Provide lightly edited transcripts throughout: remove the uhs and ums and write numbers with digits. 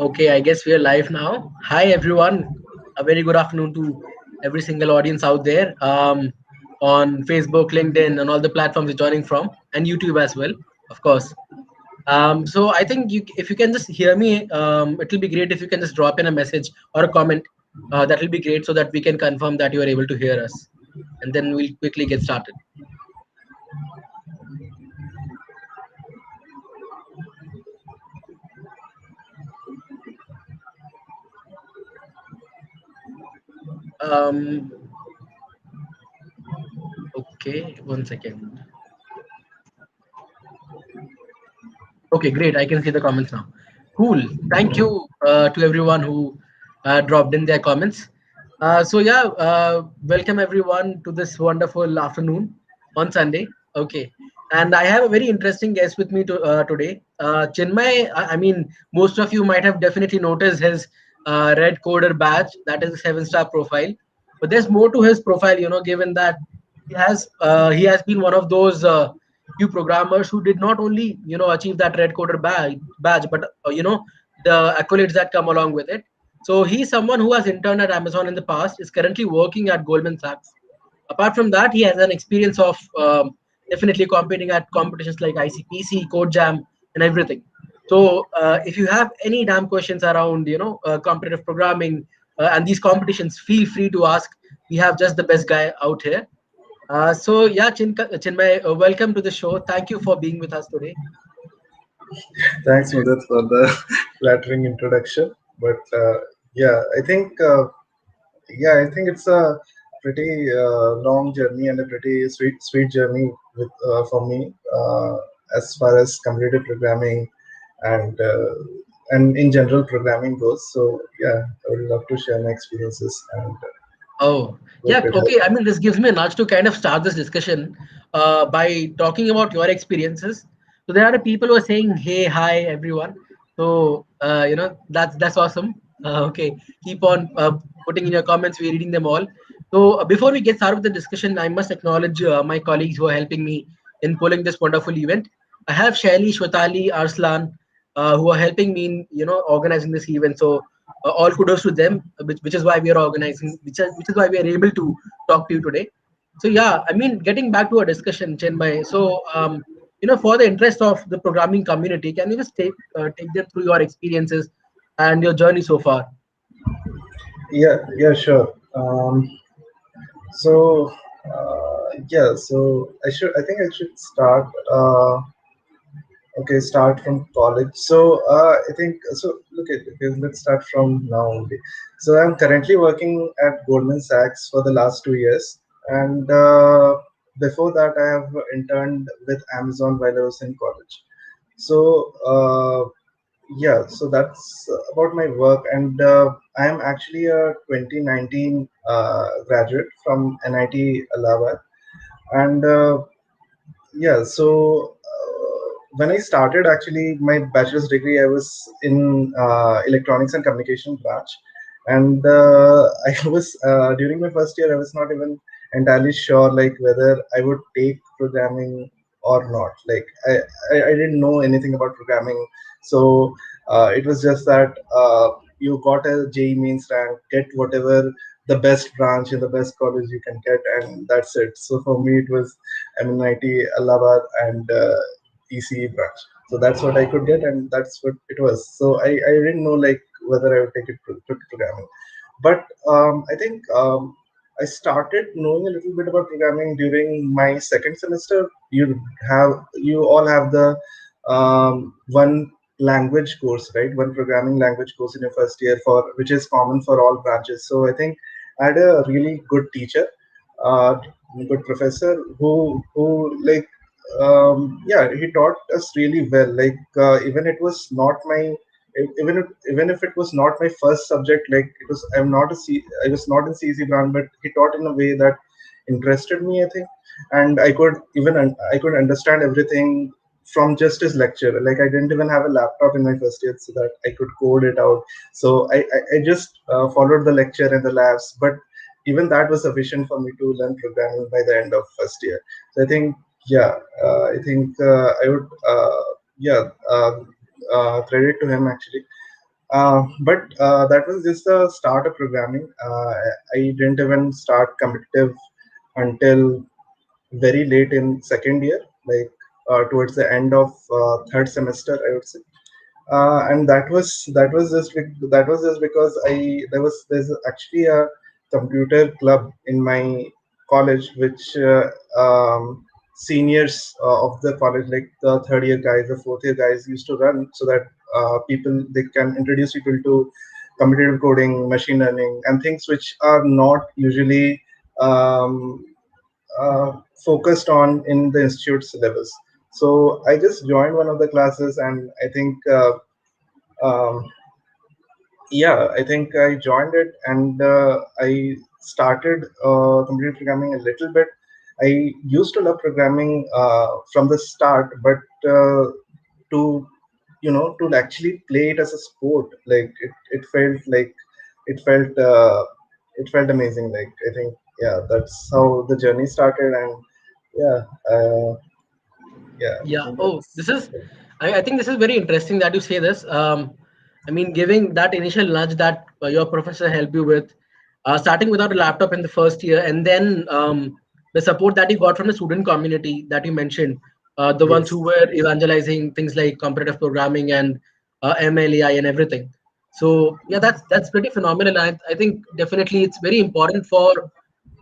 Okay, I guess we are live now. Hi, everyone. A very good afternoon to every single audience out there on Facebook, LinkedIn, and all the platforms you're joining from, and YouTube as well, of course. So I think if you can just hear me, it will be great if you can just drop in a message or a comment. That will be great so that we can confirm that you are able to hear us, and then we'll quickly get started. Um, okay, one second. Okay, great. I can see the comments now. Cool. Thank you to everyone who dropped in their comments. Welcome everyone to this wonderful afternoon on Sunday. Okay, and I have a very interesting guest with me today. Chinmay, I mean, most of you might have definitely noticed his red coder badge. That is a 7-star profile. But there's more to his profile, given that he has been one of those few programmers who did not only achieve that red coder badge, but the accolades that come along with it. So he's someone who has interned at Amazon in the past, is currently working at Goldman Sachs. Apart from that, he has an experience of definitely competing at competitions like ICPC, CodeJam, and everything. So if you have any damn questions around competitive programming and these competitions, feel free to ask. We have just the best guy out here. Chinmay, welcome to the show. Thank you for being with us today. Thanks, Mudit, for the flattering introduction. But I think it's a pretty long journey and a pretty sweet journey for me as far as competitive programming and uh, and in general programming goes. So yeah, I would love to share my experiences and Oh, hope yeah. it Okay. helps. I mean, this gives me a nudge to kind of start this discussion by talking about your experiences. So there are the people who are saying, "Hey, hi, everyone." So that's awesome. Okay, keep on putting in your comments. We're reading them all. So before we get started with the discussion, I must acknowledge my colleagues who are helping me in pulling this wonderful event. I have Shaili, Shwetali, Arslan, who are helping me in organizing this event. So all kudos to them, which is why we are organizing, which is why we are able to talk to you today. So yeah, I mean, getting back to our discussion, Chenmai. So for the interest of the programming community, can you just take them through your experiences and your journey so far? Yeah, sure. So I think I should start. Okay, start from college. So I think so. Look at okay, let's start from now only. So I'm currently working at Goldman Sachs for the last 2 years, and before that I have interned with Amazon while I was in college. So yeah, so that's about my work, and I am actually a 2019 graduate from NIT Allahabad, and when I started actually my bachelor's degree, I was in electronics and communication branch, and I was during my first year, I was not even entirely sure like whether I would take programming or not. Like I didn't know anything about programming, so it was just that you got a JEE mains rank, get whatever the best branch in the best college you can get, and that's it. So for me, it was MNIT Allahabad and ECE branch. So that's what I could get, and that's what it was. So I didn't know like whether I would take it to programming, but I think I started knowing a little bit about programming during my second semester. You all have the one language course, right? One programming language course in your first year for which is common for all branches. So I think I had a really good teacher, uh, good professor who like yeah, he taught us really well. Like even it was not my even if it was not my first subject, like it was I was not in CC brand, but he taught in a way that interested me, I think, and I could understand everything from just his lecture. Like I didn't even have a laptop in my first year so that I could code it out. So I just followed the lecture and the labs, but even that was sufficient for me to learn programming by the end of first year. So I think yeah, I think I would yeah credit to him actually. But that was just the start of programming. I didn't even start competitive until very late in second year, like towards the end of third semester, I would say. And that was just because there's actually a computer club in my college, which seniors of the college, like the third year guys, the fourth year guys, used to run, so that people they can introduce people to competitive coding, machine learning, and things which are not usually um, uh, focused on in the institute syllabus. So I just joined one of the classes, and I think um, yeah, I think I joined it, and I started computer programming a little bit. I used to love programming from the start, but to to actually play it as a sport, like it felt like it felt uh, it felt amazing. Like I think yeah, that's how the journey started, and yeah, yeah, I Yeah. think Oh, that's this is. I think this is very interesting that you say this. I mean, giving that initial nudge that your professor helped you with, starting without a laptop in the first year, and then the support that you got from the student community that you mentioned, the ones yes. who were evangelizing things like competitive programming and MLAI and everything. So yeah, that's pretty phenomenal. I think definitely it's very important for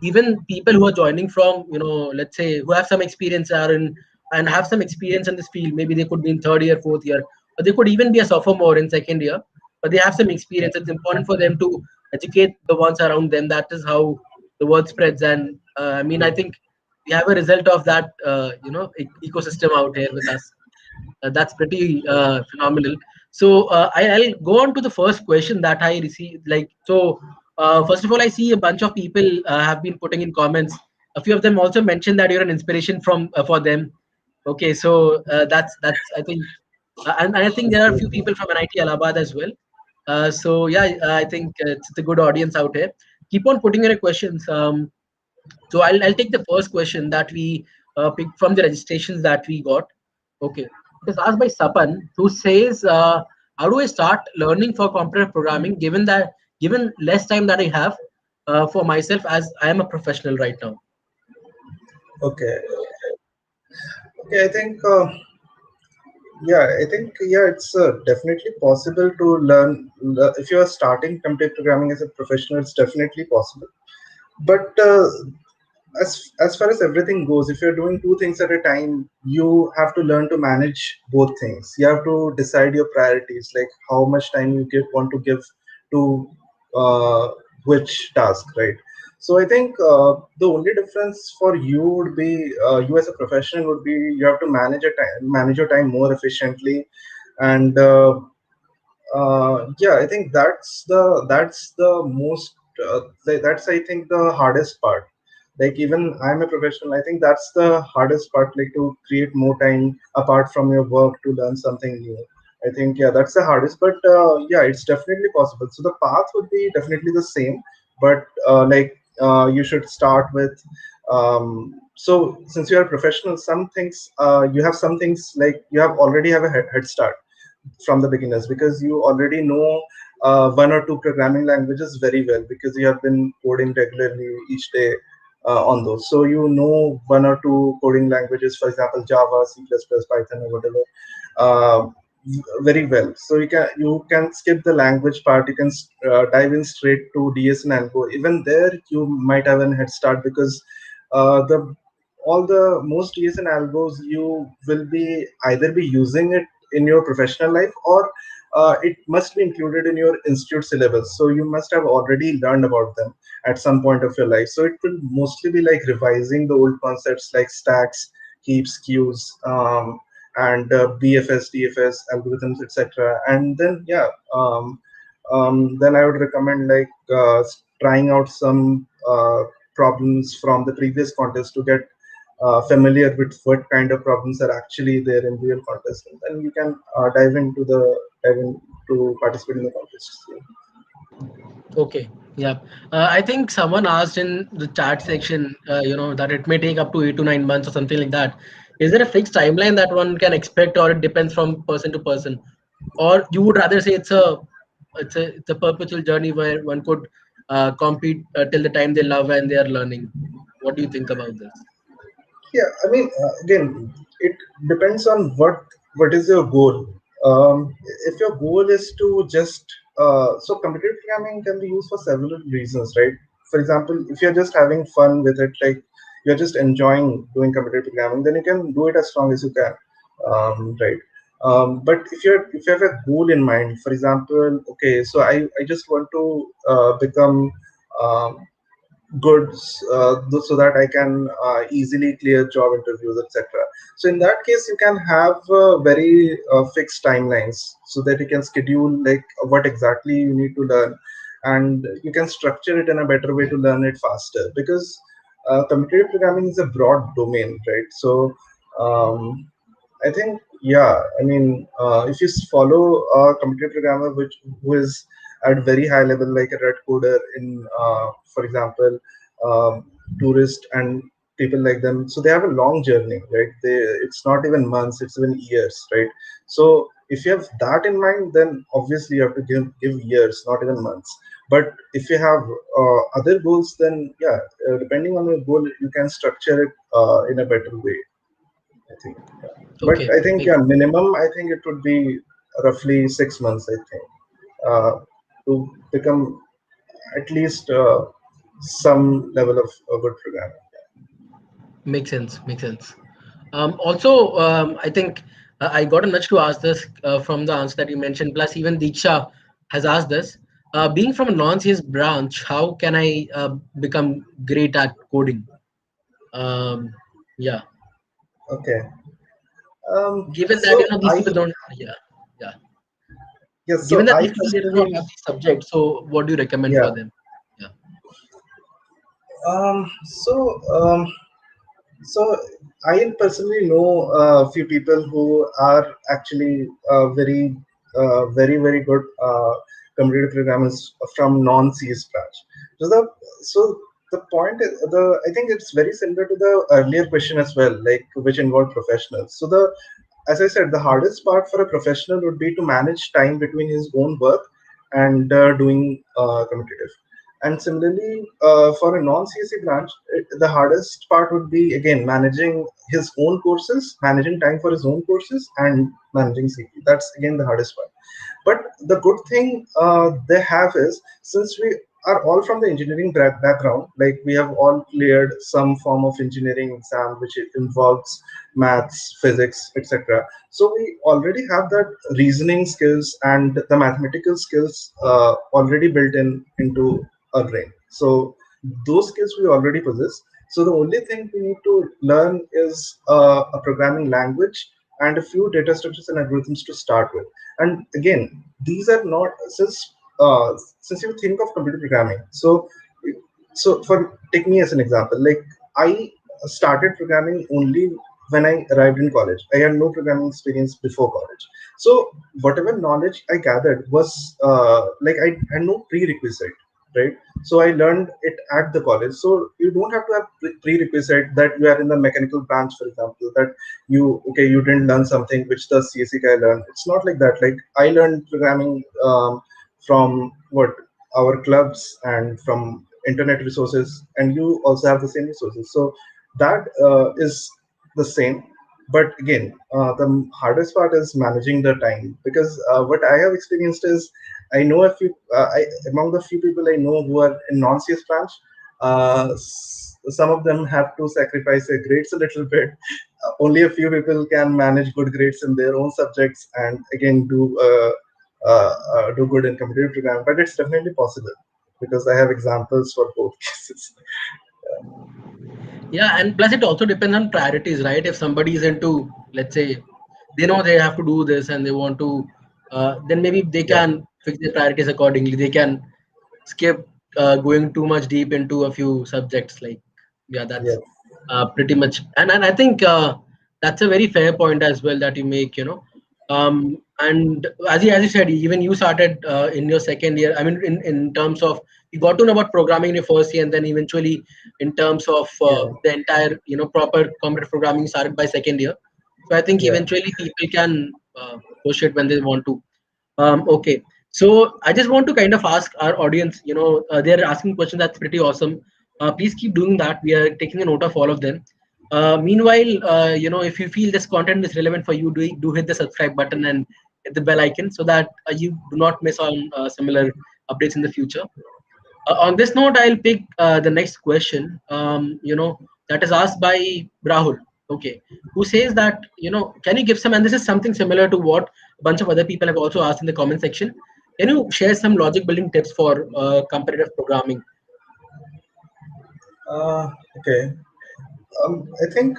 even people who are joining from, let's say, who have some experience are in and have some experience in this field. Maybe they could be in third year, fourth year, or they could even be a sophomore in second year, but they have some experience. It's important for them to educate the ones around them. That is how the word spreads. And I mean, I think we have a result of that, ecosystem out here with us. That's pretty phenomenal. So I'll go on to the first question that I received. First of all, I see a bunch of people have been putting in comments. A few of them also mentioned that you're an inspiration from for them. Okay, so that's I think, and I think there are a few people from NIT Allahabad as well. So yeah, I think it's a good audience out here. Keep on putting in your questions. So I'll take the first question that we picked from the registrations that we got. Okay. It is asked by Sapan, who says, how do I start learning for competitive programming given less time that I have for myself as I am a professional right now? Okay. Okay, I think yeah, it's definitely possible to learn. If you are starting computer programming as a professional, it's definitely possible. But as far as everything goes, if you're doing two things at a time, you have to learn to manage both things. You have to decide your priorities, like how much time you want to give to uh, which task, right? So I think the only difference for you would be you as a professional would be you have to manage your time more efficiently, and yeah, I think that's the most that's I think the hardest part. Like even I'm a professional, I think that's the hardest part, like to create more time apart from your work to learn something new. I think yeah, that's the hardest, but yeah, it's definitely possible. So the path would be definitely the same, but you should start with so since you are a professional, some things you have some things like you have already have a head start from the beginners, because you already know one or two programming languages very well, because you have been coding regularly each day on those. So you know one or two coding languages, for example, Java, C++, Python, or whatever, uh, very well. So you can skip the language part. You can dive in straight to DS and Algo. Even there, you might have a head start, because the all the most DS and algos you will be either be using it in your professional life, or it must be included in your institute syllabus, so you must have already learned about them at some point of your life. So it will mostly be like revising the old concepts like stacks, heaps, queues, and BFS, DFS algorithms, etc. And then yeah, then I would recommend like trying out some problems from the previous contest to get familiar with what kind of problems are actually there in real contests, and then you can dive in to participate in the contests. Yeah. Okay. Yeah. I think someone asked in the chat section, that it may take up to 8 to 9 months or something like that. Is there a fixed timeline that one can expect, or it depends from person to person? Or you would rather say it's a it's a perpetual journey where one could compete till the time they love and they are learning. What do you think about this? Yeah, I mean, again, it depends on what is your goal. If your goal is to just so competitive programming can be used for several reasons, right? For example, if you're just having fun with it, like you're just enjoying doing competitive programming, then you can do it as strong as you can, right? But if you have a goal in mind, for example, okay, so I just want to become um, goods so that I can easily clear job interviews, etc. So in that case, you can have very fixed timelines so that you can schedule like what exactly you need to learn, and you can structure it in a better way to learn it faster because competitive programming is a broad domain, right? So um, I think, yeah, I mean, if you follow a computer programmer who is at very high level, like a red coder in, for example, um, tourist and people like them, so they have a long journey, right? It's not even months, it's even years, right? So if you have that in mind, then obviously you have to give years, not even months. But if you have other goals, then yeah, depending on your goal, you can structure it in a better way, I think. But Okay, I think, makes yeah, minimum, I think it would be roughly 6 months, I think, to become at least some level of good programming. makes sense. Makes sense. Also, I think I got a nudge to ask this from the answer that you mentioned. Plus, even Diksha has asked this. Being from a non-CS branch, how can I become great at coding? Um, yeah, Okay. given that So these people don't. Yeah, yeah. yes, Given so that I these people they do not personally, have these subjects, so what do you recommend yeah. for them? Yeah. Um, so um, So I personally know a few people who are actually very good computer programmers from non-CS branch. So the point is I think it's very similar to the earlier question as well, like which involved professionals. So the as I said, the hardest part for a professional would be to manage time between his own work and doing competitive. And similarly, for a non-CSE branch, the hardest part would be again managing his own courses, managing time for his own courses, and managing CP. That's again the hardest part. But the good thing they have is since we are all from the engineering background, like we have all cleared some form of engineering exam which involves maths, physics, etc. So we already have that reasoning skills and the mathematical skills already built into our brain. So those skills we already possess. So the only thing we need to learn is a programming language and a few data structures and algorithms to start with. And again, these are not since you think of computer programming. So for take me as an example, like I started programming only when I arrived in college. I had no programming experience before college. So whatever knowledge I gathered was like I had no prerequisite, right? So I learned it at the college. So you don't have to have prerequisite that you are in the mechanical branch, for example, that you didn't learn something which the CSE guy learned. It's not like that. Like I learned programming from what our clubs and from internet resources, and you also have the same resources. So that is the same. But again, the hardest part is managing the time because what I have experienced is I know a few among the few people I know who are in non-CS branch. Some of them have to sacrifice their grades a little bit. Only a few people can manage good grades in their own subjects and again do good in competitive programming. But it's definitely possible because I have examples for both cases. Yeah, and plus it also depends on priorities, right? If somebody is into, let's say, they know they have to do this and they want to, then maybe they Yeah, can fix their priorities accordingly. They can skip going too much deep into a few subjects. Like, yeah, yeah, that's pretty much. And I think that's a very fair point as well that you make. And as you said, even you started in your second year. I mean, in terms of you got to know about programming in your first year, and then eventually in terms of yeah, the entire proper competitive programming started by second year. So I think yeah. eventually people can push it when they want to. Okay. So I just want to kind of ask our audience, they're asking questions that's pretty awesome. Please keep doing that. We are taking a note of all of them. Meanwhile, if you feel this content is relevant for you, do hit the subscribe button and hit the bell icon so that you do not miss on similar updates in the future. On this note, I'll pick the next question. That is asked by Rahul. Okay, who says that can you give some? And this is something similar to what a bunch of other people have also asked in the comment section. Can you share some logic building tips for competitive programming? Okay. I think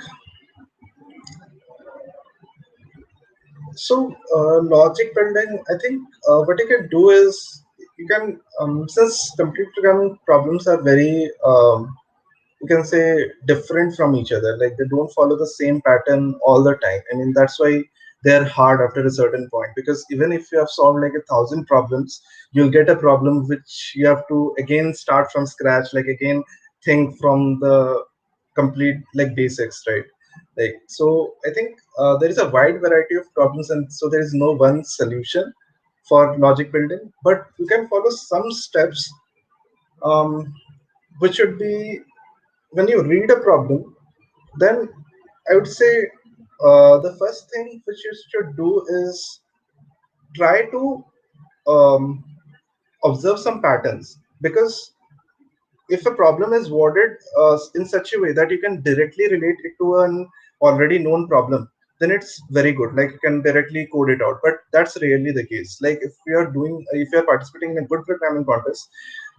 so. Logic building. I think what you can do is you can since computer programming problems are very you can say different from each other, like they don't follow the same pattern all the time. I mean, that's why they're hard after a certain point, because even if you have solved like 1,000 problems, you'll get a problem which you have to again start from scratch, like again think from the complete like basics, right? Like, so I think there is a wide variety of problems, and so there is no one solution for logic building, but you can follow some steps, um, which would be when you read a problem, then I would say the first thing which you should do is try to um, observe some patterns. Because if a problem is worded in such a way that you can directly relate it to an already known problem, then it's very good. Like you can directly code it out. But that's rarely the case. Like if you are participating in a good programming contest,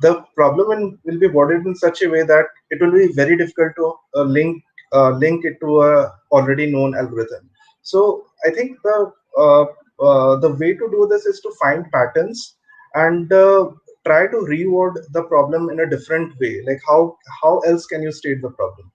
the problem will be worded in such a way that it will be very difficult to link it to a already known algorithm. So I think the way to do this is to find patterns and try to reword the problem in a different way. Like how else can you state the problem?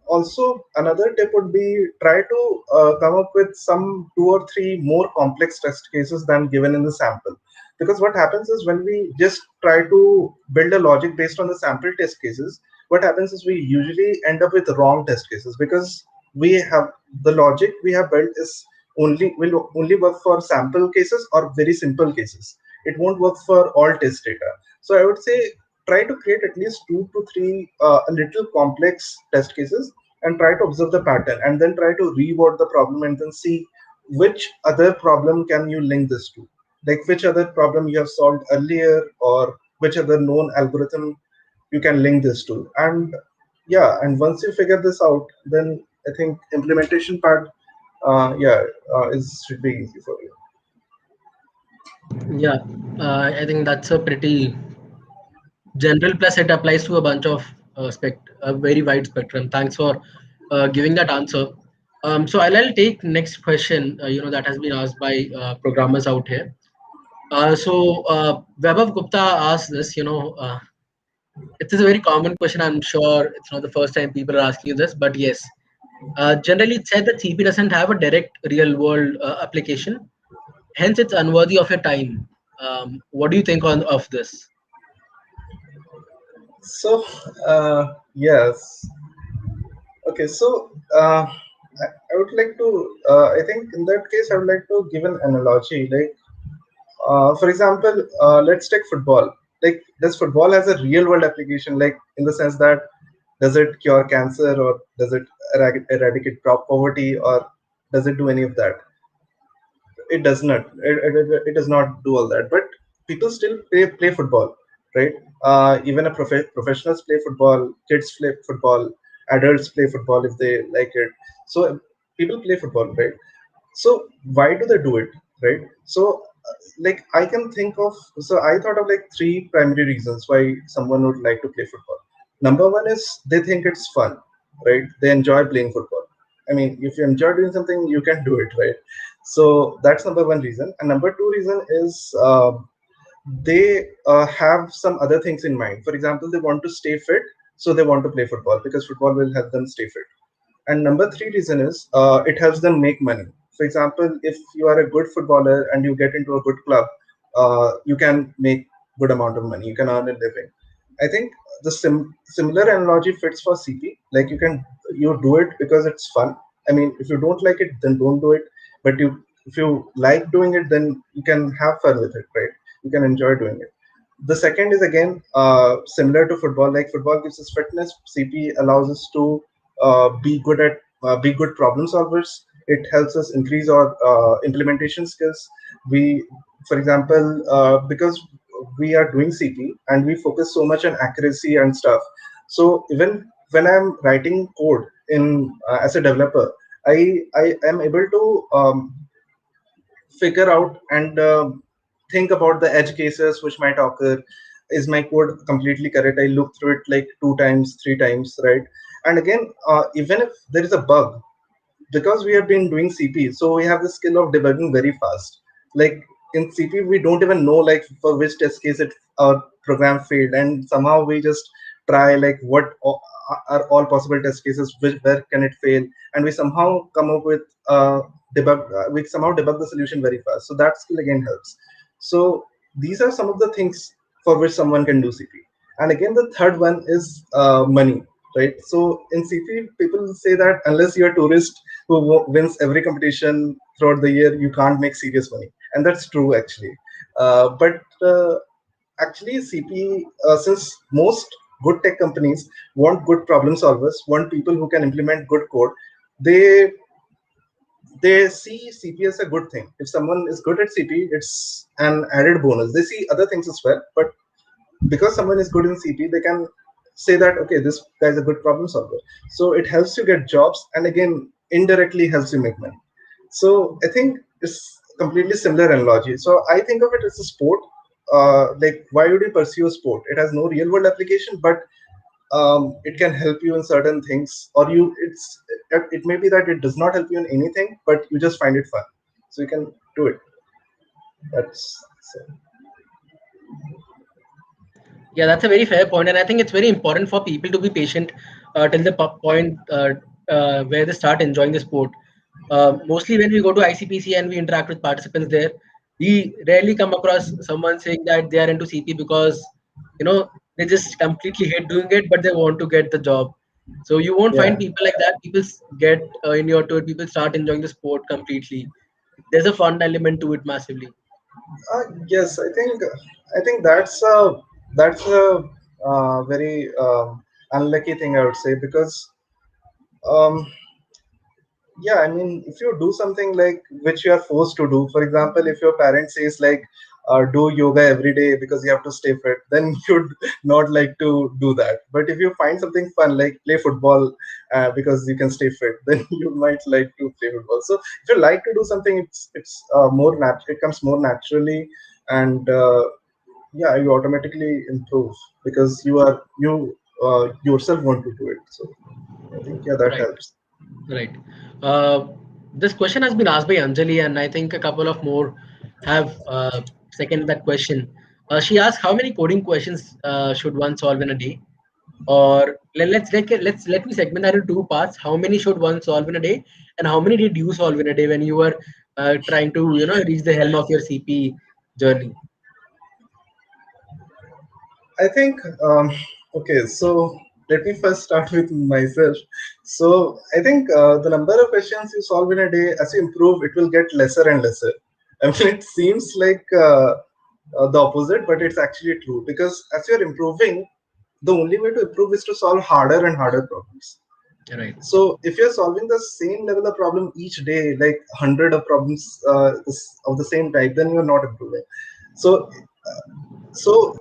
Also, another tip would be try to come up with some two or three more complex test cases than given in the sample. Because what happens is when we just try to build a logic based on the sample test cases, what happens is we usually end up with wrong test cases, because we have the logic we have built is will only work for sample cases or very simple cases. It won't work for all test data. So I would say try to create at least two to three a little complex test cases and try to observe the pattern, and then try to reword the problem and then see which other problem can you link this to, like which other problem you have solved earlier or which other known algorithm you can link this to. And yeah, and once you figure this out, then I think implementation part is should be easy for you. Yeah, I think that's a pretty general, plus it applies to a bunch of a very wide spectrum. Thanks for giving that answer. So I'll take next question, that has been asked by programmers out here. Vaibhav Gupta asked this, it is a very common question. I'm sure it's not the first time people are asking you this, but yes, generally it's said that CP doesn't have a direct real world application. Hence, it's unworthy of your time. What do you think of this? So yes. Okay, so I would like to. I think in that case, I would like to give an analogy. Like, for example, let's take football. Like, does football has a real world application? Like, in the sense that does it cure cancer, or does it eradicate poverty, or does it do any of that? It does not. It does not do all that. But people still play football, right? Even professionals play football. Kids play football. Adults play football if they like it. So people play football, right? So why do they do it, right? So like I can think of. So I thought of like three primary reasons why someone would like to play football. Number one is they think it's fun, right? They enjoy playing football. I mean, if you enjoy doing something, you can do it, right? So that's number one reason. And number two reason is they have some other things in mind. For example, they want to stay fit, so they want to play football because football will help them stay fit. And number three reason is it helps them make money. For example, if you are a good footballer and you get into a good club, you can make good amount of money. You can earn a living. I think the similar analogy fits for CP. Like you do it because it's fun. I mean, if you don't like it, then don't do it. But you if you like doing it, then you can have fun with it, right? You can enjoy doing it. The second is again similar to football. Like football gives us fitness, CP allows us to be good problem solvers. It helps us increase our implementation skills. We, for example, because we are doing CP and we focus so much on accuracy and stuff. So even when I'm writing code in as a developer, I am able to figure out and think about the edge cases which might occur. Is my code completely correct? I look through it like 2 times, 3 times, right? And again, even if there is a bug, because we have been doing CP, so we have the skill of debugging very fast. Like in CP, we don't even know like for which test case it our program failed, and somehow we just try like are all possible test cases, where can it fail, and we somehow come up with we somehow debug the solution very fast. So that skill again helps. So these are some of the things for which someone can do CP. And again, the third one is money, right? So in CP, people say that unless you're a tourist who wins every competition throughout the year, you can't make serious money, and that's true actually. But actually, CP, since most good tech companies want good problem solvers, want people who can implement good code, they they see CP as a good thing. If someone is good at CP, it's an added bonus. They see other things as well, but because someone is good in CP, they can say that okay, this guy is a good problem solver. So it helps you get jobs, and again, indirectly helps you make money. So I think it's completely similar analogy. So I think of it as a sport. Like why would you pursue a sport? It has no real world application, but it can help you in certain things, or it may be that it does not help you in anything, but you just find it fun, so you can do it. That's so. Yeah, that's a very fair point, and I think it's very important for people to be patient till the point where they start enjoying the sport. Mostly when we go to ICPC and we interact with participants there, we rarely come across someone saying that they are into CP because they just completely hate doing it, but they want to get the job. So you won't find Yeah. people like that. People get in your tour. People start enjoying the sport completely. There's a fun element to it massively. Yes, I think that's a very unlucky thing, I would say, because um, yeah, I mean, if you do something like which you are forced to do, for example, if your parent says like do yoga every day because you have to stay fit, then you'd not like to do that. But if you find something fun like play football because you can stay fit, then you might like to play football. So if you like to do something, it's more it comes more naturally, and yeah, you automatically improve because you yourself want to do it. So I think yeah, that Right. helps. Right. Uh, this question has been asked by Anjali, and I think a couple of more have seconded that question. She asked, "How many coding questions should one solve in a day?" Or let me segment that into two parts. How many should one solve in a day, and how many did you solve in a day when you were trying to reach the helm of your CP journey? I think okay. So let me first start with myself. So I think the number of questions you solve in a day, as you improve, it will get lesser and lesser. I mean, it seems like the opposite, but it's actually true because as you're improving, the only way to improve is to solve harder and harder problems. Right. So if you're solving the same level of problem each day, like 100 of problems of the same type, then you're not improving. So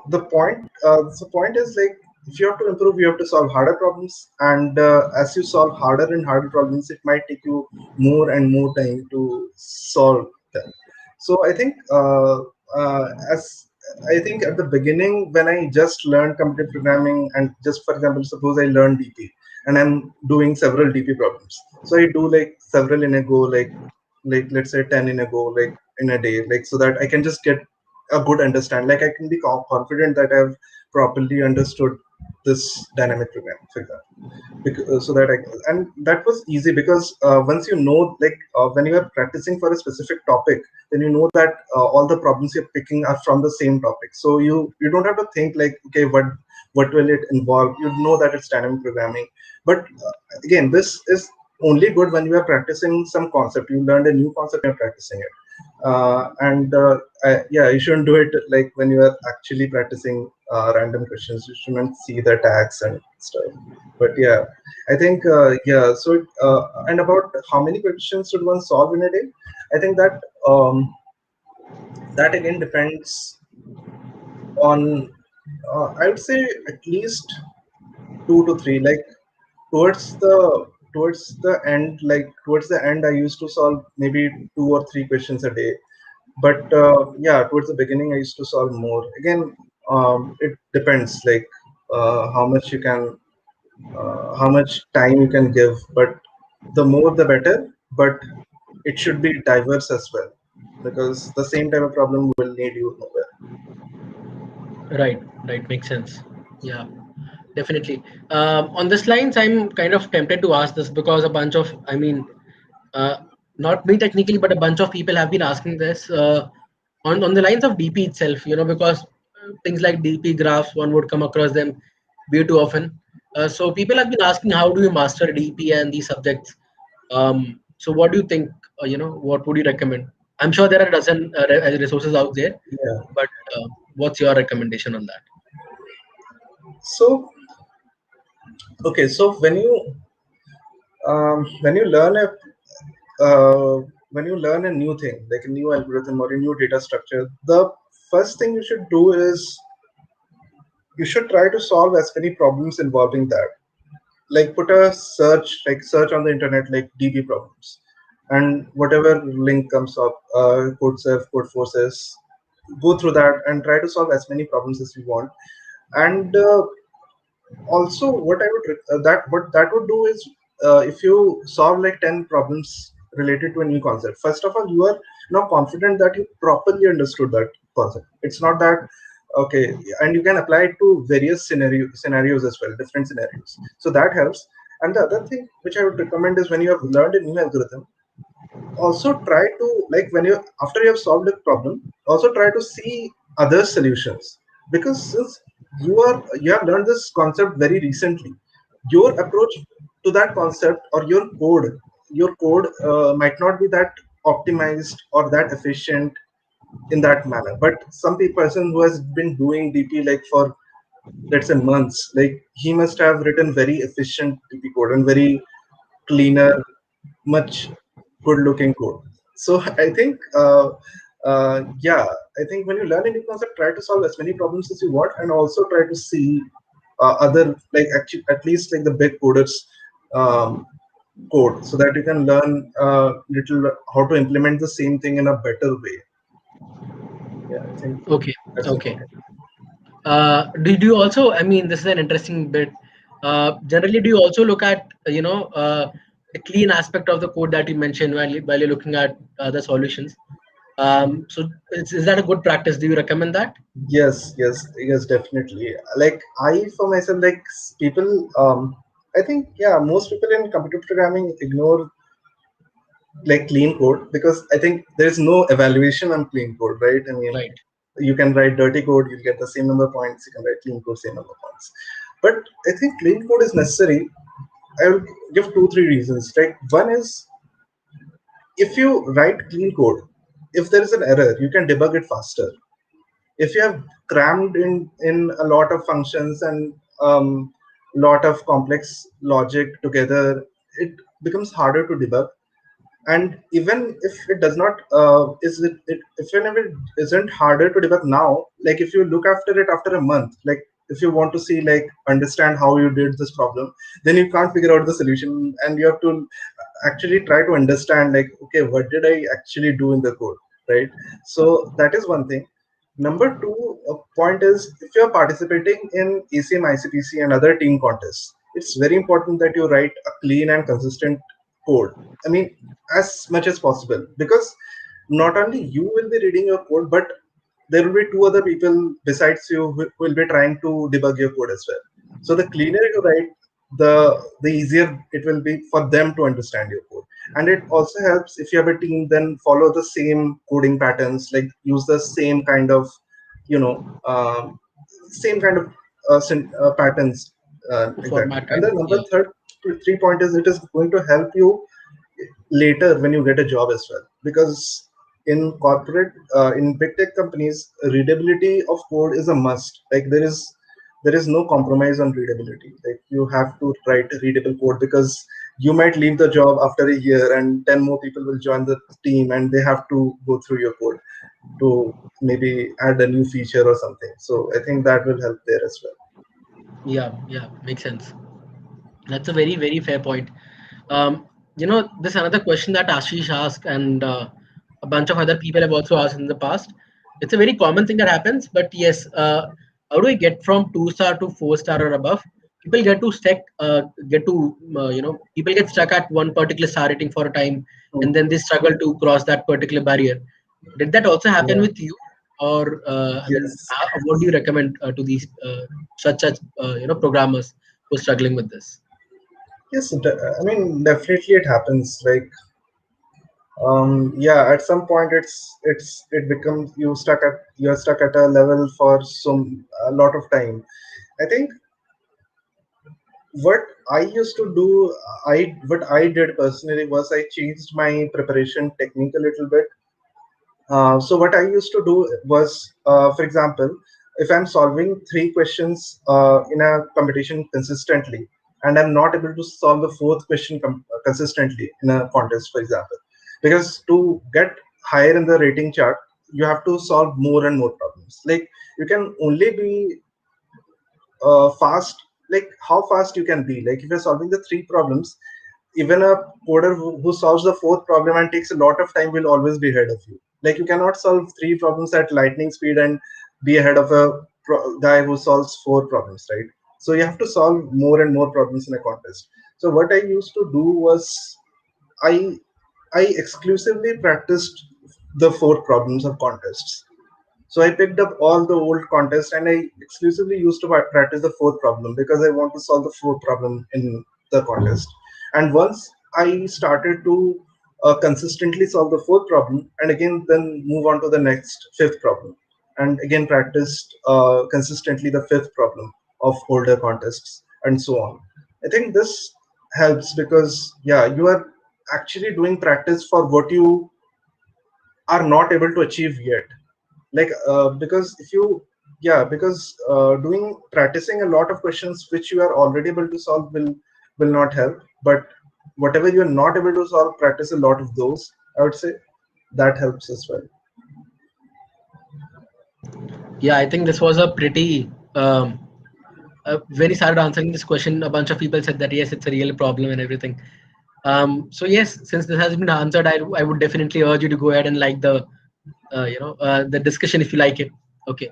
the point is like if you have to improve, you have to solve harder problems, and as you solve harder and harder problems, it might take you more and more time to solve them. So as I think at the beginning when I just learned computer programming, and just for example, suppose I learned DP and I'm doing several DP problems. So I do like several in a go, like let's say 10 in a go, like in a day, like so that I can just get a good understand. Like I can be confident that I've properly understood this dynamic program, for example. So that and that was easy because once you know, like when you are practicing for a specific topic, then you know that all the problems you're picking are from the same topic. So you don't have to think like, okay, what will it involve? You know that it's dynamic programming. But again, this is only good when you are practicing some concept. You learned a new concept and you're practicing it. Yeah, you shouldn't do it like when you are actually practicing random questions. You shouldn't see the tags and stuff. But yeah, I think yeah. So and about how many questions should one solve in a day? I think that that again depends on I would say at least 2 to 3. Like towards the towards the end, I used to solve maybe 2 or 3 questions a day. But yeah, towards the beginning, I used to solve more. Again, it depends, like how much you can, how much time you can give. But the more, the better. But it should be diverse as well, because the same type of problem will need you nowhere. Right, right, makes sense. Yeah, definitely. On this lines, I'm kind of tempted to ask this because a bunch of, I mean, uh, not me technically, but a bunch of people have been asking this on the lines of DP itself. Because things like DP graphs, one would come across them way too often. So people have been asking, how do you master DP and these subjects? So what do you think? What would you recommend? I'm sure there are a dozen resources out there, Yeah. but what's your recommendation on that? So okay, so when you learn a new thing, like a new algorithm or a new data structure, the first thing you should do is you should try to solve as many problems involving that. Like put a search on the internet, like DB problems, and whatever link comes up, CodeChef, CodeForces, go through that and try to solve as many problems as you want. And also what I would that what that would do is, if you solve like 10 problems related to a new concept, first of all you are now confident that you properly understood that concept. It's not that okay, and you can apply it to various scenarios as well, different scenarios, so that helps. And the other thing which I would recommend is, when you have learned a new algorithm, also try to, like, when you after you have solved a problem, also try to see other solutions. Because since you have learned this concept very recently, your approach to that concept, or your code might not be that optimized or that efficient in that manner. But some person who has been doing DP like for, let's say, months, like he must have written very efficient DP code and very cleaner, much good looking code. So I think, yeah, I think when you learn a new concept, try to solve as many problems as you want, and also try to see other, like, actually at least like the big coders um, code, so that you can learn little how to implement the same thing in a better way. Yeah, I think Okay, that's okay. important. Did you also? I mean, this is an interesting bit. Generally, do you also look at the clean aspect of the code that you mentioned while you're looking at the solutions? So is that a good practice? Do you recommend that? Yes, yes, yes, definitely. Like I, for myself, like people, I think, yeah, most people in computer programming ignore like clean code, because I think there is no evaluation on clean code, right? I mean, Right. you can write dirty code, you'll get the same number of points. You can write clean code, same number of points. But I think clean code is necessary. I will give 2 3 reasons. Like one is, if you write clean code, if there is an error, you can debug it faster. If you have crammed in a lot of functions and lot of complex logic together, it becomes harder to debug. And even if it does not even if it isn't harder to debug now, like if you look after it after a month, like if you want to see, like, understand how you did this problem, then you can't figure out the solution, and you have to actually try to understand, like, okay, what did I actually do in the code, right? So that is one thing. Number two point is, if you're participating in ECM, ICPC, and other team contests, it's very important that you write a clean and consistent code. I mean, as much as possible, because not only you will be reading your code, but there will be 2 other people besides you who will be trying to debug your code as well. So the cleaner you write, the easier it will be for them to understand your code. And it also helps, if you have a team, then follow the same coding patterns, like use the same kind of, you know, same kind of patterns, exactly. Format And kind the of. number Yeah. third, three point is it is going to help you later when you get a job as well, because in corporate in big tech companies, readability of code is a must. Like there is no compromise on readability. Like you have to write readable code, because you might leave the job after a year and 10 more people will join the team and they have to go through your code to maybe add a new feature or something. So I think that will help there as well. Yeah, yeah, makes sense. That's a very, very fair point. This another question that Ashish asked, and a bunch of other people have also asked in the past. It's a very common thing that happens, but yes, how do we get from 2 star to 4 star or above? People people get stuck at one particular star rating for a time, and then they struggle to cross that particular barrier. Did that also happen Yeah. with you, or Yes. what do you recommend to these programmers who are struggling with this? Yes, I mean, definitely it happens. Like, yeah, at some point it becomes you're stuck at a level for some a lot of time. I think what I used to do, what I did personally was I changed my preparation technique a little bit. So what I used to do was, for example, if I'm solving three questions in a competition consistently, and I'm not able to solve the fourth question consistently in a contest, for example, because to get higher in the rating chart, you have to solve more and more problems. Like you can only be fast, like how fast you can be. Like if you're solving the three problems, even a coder who solves the fourth problem and takes a lot of time will always be ahead of you. Like you cannot solve three problems at lightning speed and be ahead of a guy who solves four problems, right? So you have to solve more and more problems in a contest. So what I used to do was I I exclusively practiced the four problems of contests. So I picked up all the old contests and I exclusively used to practice the fourth problem because I want to solve the fourth problem in the contest. And once I started to consistently solve the fourth problem, and again then move on to the next fifth problem, and again practiced consistently the fifth problem of older contests, and so on. I think this helps because yeah, you are actually doing practice for what you are not able to achieve yet. Like because if you yeah because doing practicing a lot of questions which you are already able to solve will not help, but whatever you are not able to solve, practice a lot of those, I would say. That helps as well. Yeah, I think this was a pretty when he started answering this question, a bunch of people said that yes, it's a real problem and everything. So yes, since this has been answered, I would definitely urge you to go ahead and like the discussion if you like it. Okay,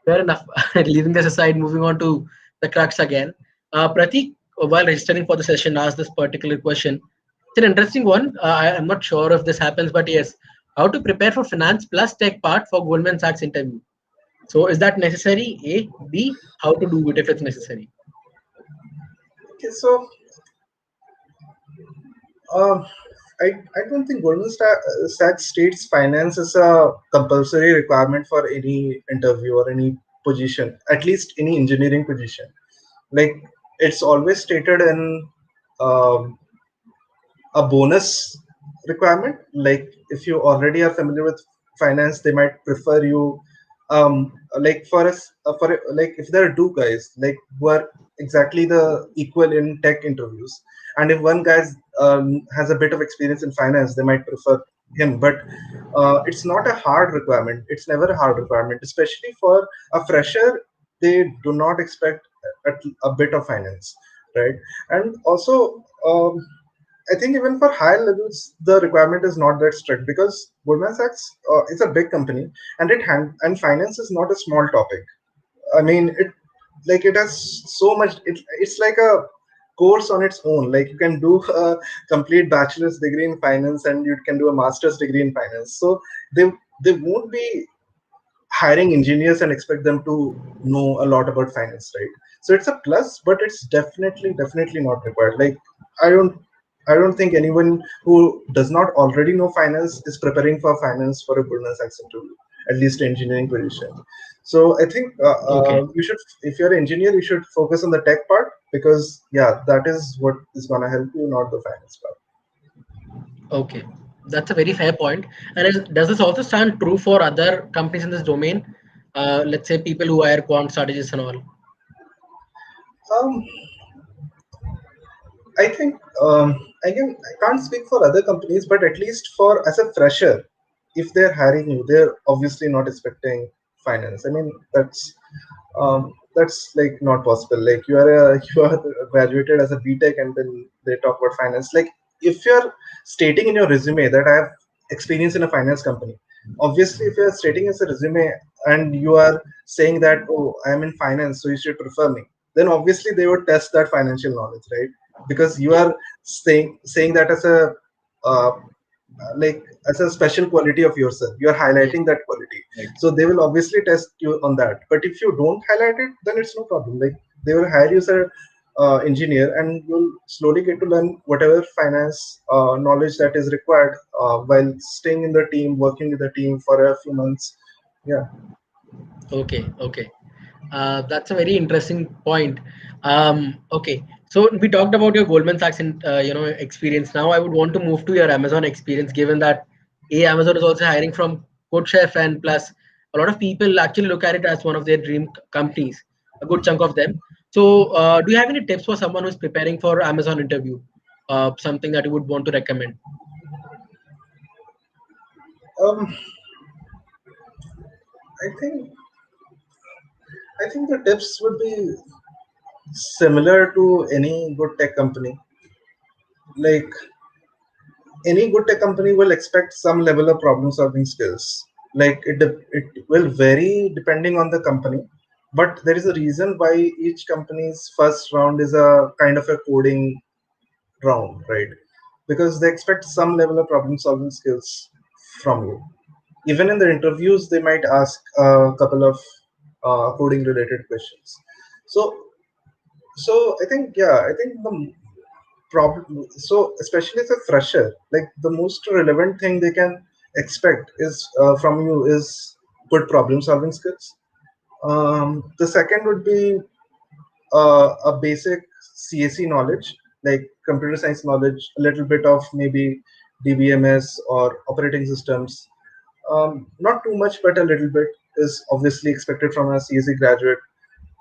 fair enough. Leaving this aside, moving on to the crux again. Pratik, while registering for the session, asked this particular question. It's an interesting one. I'm not sure if this happens, but yes, how to prepare for finance plus tech part for Goldman Sachs interview. So is that necessary? A, B, how to do it if it's necessary? Okay, so um, I don't think Sachs states finance is a compulsory requirement for any interview or any position, at least any engineering position. Like it's always stated in um, a bonus requirement. Like if you already are familiar with finance, they might prefer you. Like for us, like if there are two guys like who are exactly the equal in tech interviews, and if one guy has a bit of experience in finance, they might prefer him. But it's not a hard requirement. It's never a hard requirement, especially for a fresher. They do not expect a bit of finance, right? And also I think even for higher levels, the requirement is not that strict because Goldman Sachs is a big company, and and finance is not a small topic. I mean, it has so much. It's like a course on its own. Like you can do a complete bachelor's degree in finance, and you can do a master's degree in finance. So they won't be hiring engineers and expect them to know a lot about finance, right? So it's a plus, but it's definitely not required. Like I don't I don't think anyone who does not already know finance is preparing for finance for a Goldman Sachs interview, at least engineering position. So I think Okay. you should, if you're an engineer, you should focus on the tech part, because yeah, that is what is gonna help you, not the finance part. Okay. That's a very fair point. And does this also stand true for other companies in this domain? Let's say people who hire quant strategists and all. Um, I think again, I can't speak for other companies, but at least for as a fresher, if they're hiring you, they're obviously not expecting finance. I mean, that's like not possible. Like you are graduated as a BTech, and then they talk about finance. Like if you're stating in your resume that I have experience in a finance company, obviously if you're stating as a resume and you are saying that, oh, I'm in finance, so you should prefer me, then obviously they would test that financial knowledge, right? Because you are saying that as a uh, like as a special quality of yourself, you're Yes. highlighting that quality. Right. So they will obviously test you on that. But if you don't highlight it, then it's no problem. Like they will hire you as a engineer, and you'll slowly get to learn whatever finance knowledge that is required while staying in the team, working with the team for a few months. Yeah. Okay. Okay. That's a very interesting point. Okay, so we talked about your Goldman Sachs experience. Now I would want to move to your Amazon experience, given that Amazon is also hiring from CodeChef, and plus a lot of people actually look at it as one of their dream companies. A good chunk of them. So, do you have any tips for someone who's preparing for Amazon interview? Something that you would want to recommend? um, I think the tips would be similar to any good tech company. Like any good tech company will expect some level of problem solving skills. Like it will vary depending on the company, but there is a reason why each company's first round is a kind of a coding round, right? Because they expect some level of problem solving skills from you. Even in the interviews they might ask a couple of coding related questions. So so I think, yeah, I think the problem, so especially as a fresher, like the most relevant thing they can expect is from you is good problem solving skills. The second would be a basic CSE knowledge, like computer science knowledge, a little bit of maybe DBMS or operating systems. Not too much, but a little bit is obviously expected from a CSE graduate.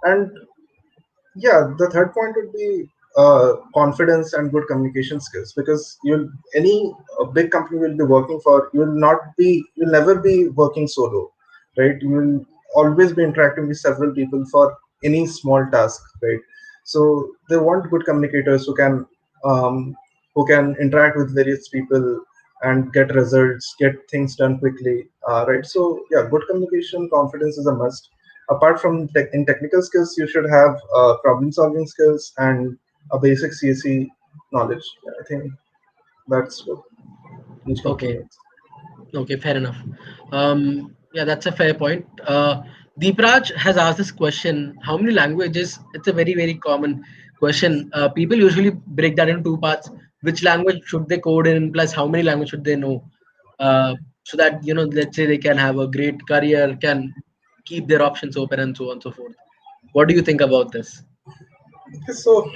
And yeah, the third point would be confidence and good communication skills, because you'll any big company will be working for, you'll never be working solo, right? You will always be interacting with several people for any small task, right? So they want good communicators um, who can interact with various people and get results, get things done quickly, right? So yeah, good communication, confidence is a must. Apart from in technical skills, you should have problem solving skills and a basic CSE knowledge. Yeah, I think that's what each company Okay. needs. Okay, fair enough. Yeah, that's a fair point. Deepraj has asked this question: how many languages? It's a very, very common question. People usually break that into two parts. Which language should they code in? Plus, how many language should they know? So that, let's say they can have a great career, can keep their options open, and so on and so forth. What do you think about this? Okay, so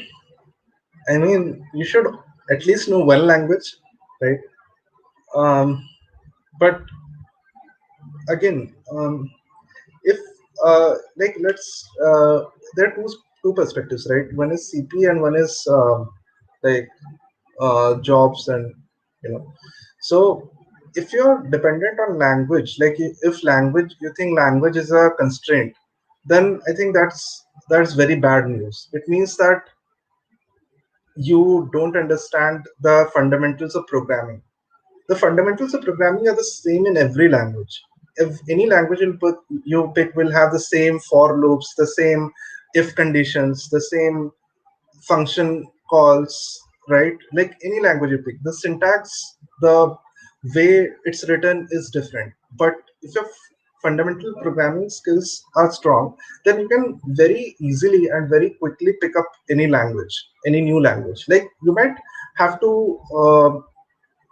I mean, you should at least know one language, right? Um, but again, if like let's there are two perspectives, right? One is CP and one is like jobs, and you know. So if you're dependent on language, like if language, you think language is a constraint, then I think that's very bad news. It means that you don't understand the fundamentals of programming. The fundamentals of programming are the same in every language. If any language you pick will have the same for loops, the same if conditions, the same function calls, right? Like any language you pick, the syntax, the way it's written is different. But if your fundamental programming skills are strong, then you can very easily and very quickly pick up any language, any new language. Like you might have to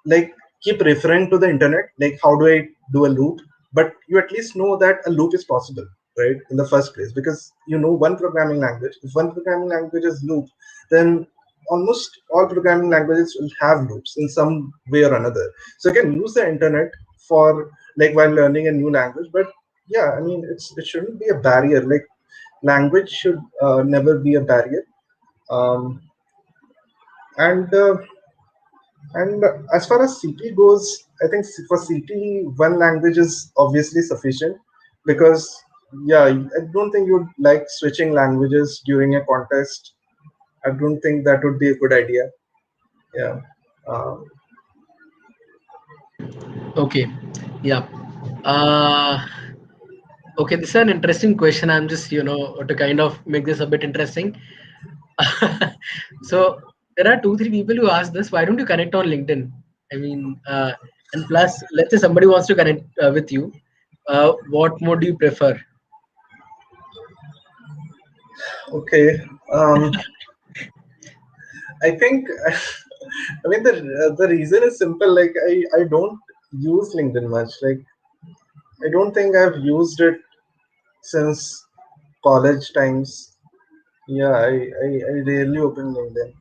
like keep referring to the internet, like how do I do a loop, but you at least know that a loop is possible. right, in the first place, because you know one programming language. If one programming language is loop, then almost all programming languages will have loops in some way or another. So you can use the internet for like while learning a new language, but yeah, I mean it shouldn't be a barrier. Like language should never be a barrier. Um, and and as far as CP goes, I think for CP, one language is obviously sufficient because, yeah, I don't think you'd like switching languages during a contest. I don't think that would be a good idea. Yeah. Um, Okay. Yeah. Uh, okay, this is an interesting question. I'm just, to kind of make this a bit interesting. So there are two, three people who ask this. Why don't you connect on LinkedIn? I mean, and plus, let's say somebody wants to connect with you. What mode do you prefer? okay. Um, I think, I mean, the reason is simple. Like, I don't use LinkedIn much. Like, I don't think I've used it since college times. Yeah, I rarely open LinkedIn.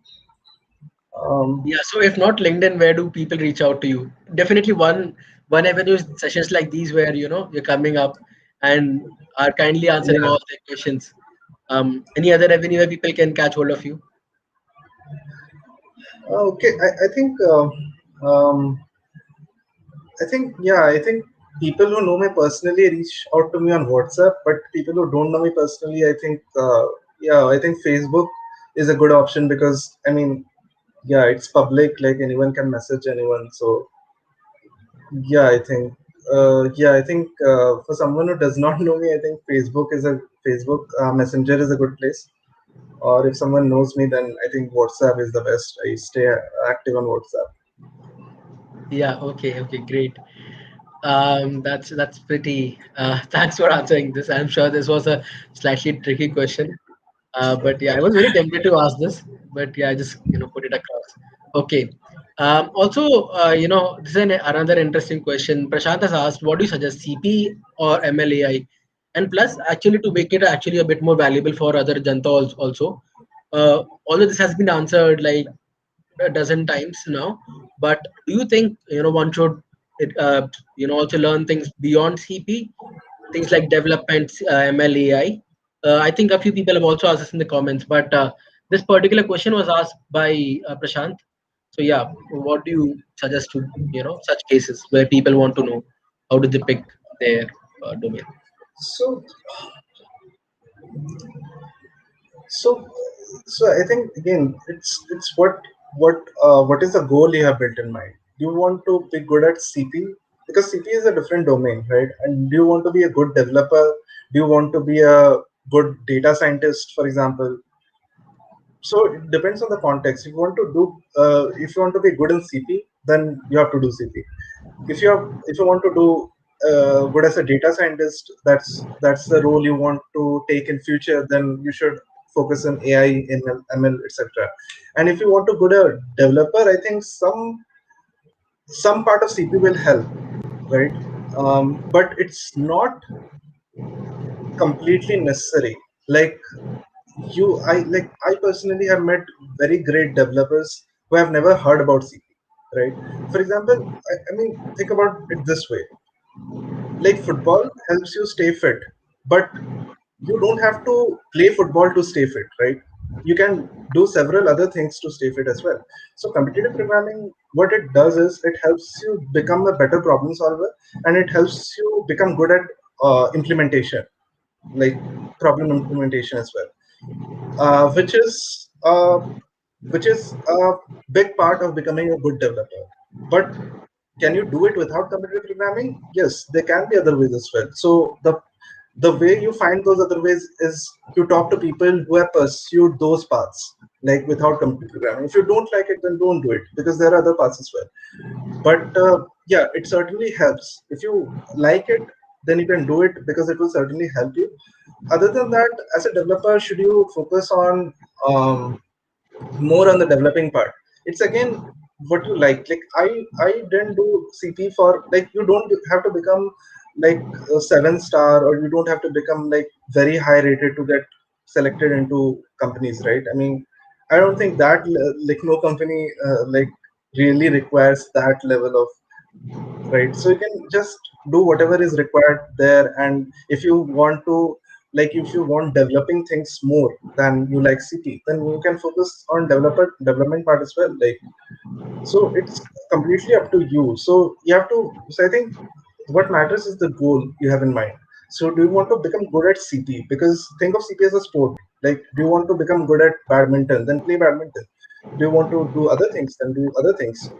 Um, Yeah. So if not LinkedIn, where do people reach out to you? Definitely one avenue is sessions like these where you're coming up and are kindly answering yeah. all their questions. Any other avenue where people can catch hold of you? Okay. Um, I think, yeah, I think people who know me personally reach out to me on WhatsApp, but people who don't know me personally, I think, yeah, I think Facebook is a good option because, I mean, yeah, it's public, like anyone can message anyone. So, yeah, I think for someone who does not know me, I think Facebook Messenger is a good place. Or if someone knows me, then I think WhatsApp is the best. I stay active on WhatsApp. Yeah. Okay. Okay. Great. That's pretty. Thanks for answering this. I'm sure this was a slightly tricky question. But yeah, I was very tempted to ask this, but yeah, I just put it across. Okay. Also, this is another interesting question. Prashant has asked, what do you suggest, CP or MLAI? And plus, actually, to make it actually a bit more valuable for other Janta also, although this has been answered like a dozen times now, but do you think one should also learn things beyond CP, things like development, MLAI? I think a few people have also asked this in the comments, but this particular question was asked by Prashant. So yeah, what do you suggest to such cases where people want to know how do they pick their domain? So, so, so I think again, it's what is the goal you have built in mind? Do you want to be good at CP because CP is a different domain, right? And do you want to be a good developer? Do you want to be a good data scientist, for example? So it depends on the context. If you want to be good in CP, then you have to do CP. If you want to do good as a data scientist, that's the role you want to take in future, then you should focus on AI, ML, etc. And if you want to good a developer, I think some part of CP will help, right? But it's not completely necessary. Like I personally have met very great developers who have never heard about CP, right? For example, I mean, think about it this way: like football helps you stay fit, but you don't have to play football to stay fit, right? You can do several other things to stay fit as well. So competitive programming, what it does is it helps you become a better problem solver, and it helps you become good at implementation, like problem implementation as well, which is a big part of becoming a good developer. But can you do it without competitive programming? Yes, there can be other ways as well. So the way you find those other ways is you talk to people who have pursued those paths, like without competitive programming. If you don't like it, then don't do it because there are other paths as well. But yeah, it certainly helps. If you like it, then you can do it because it will certainly help you. Other than that, as a developer, should you focus on more on the developing part? It's again what you like. Like I didn't do CP for, like, you don't have to become like a 7 star, or you don't have to become like very high rated to get selected into companies, right? I mean, I don't think that like no company like really requires that level of, right? So you can just do whatever is required there. And if you want to, like, if you want developing things more than you like cp, then you can focus on development part as well, like. So it's completely up to you. So you have to, so I think what matters is the goal you have in mind. So do you want to become good at cp? Because think of cp as a sport. Like, do you want to become good at badminton? Then play badminton. Do you want to do other things? Then do other things.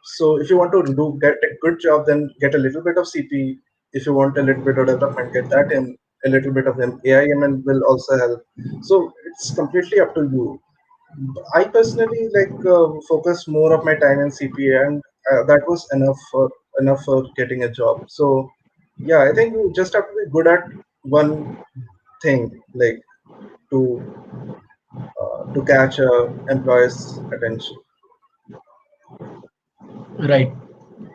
So if you want to do get a good job, then get a little bit of CP. If you want a little bit of development, get that in. A little bit of AIML will also help. So it's completely up to you. I personally like focus more of my time in CPA, and that was enough for getting a job. So yeah, I think you just have to be good at one thing, like to to catch a employer's attention. Right,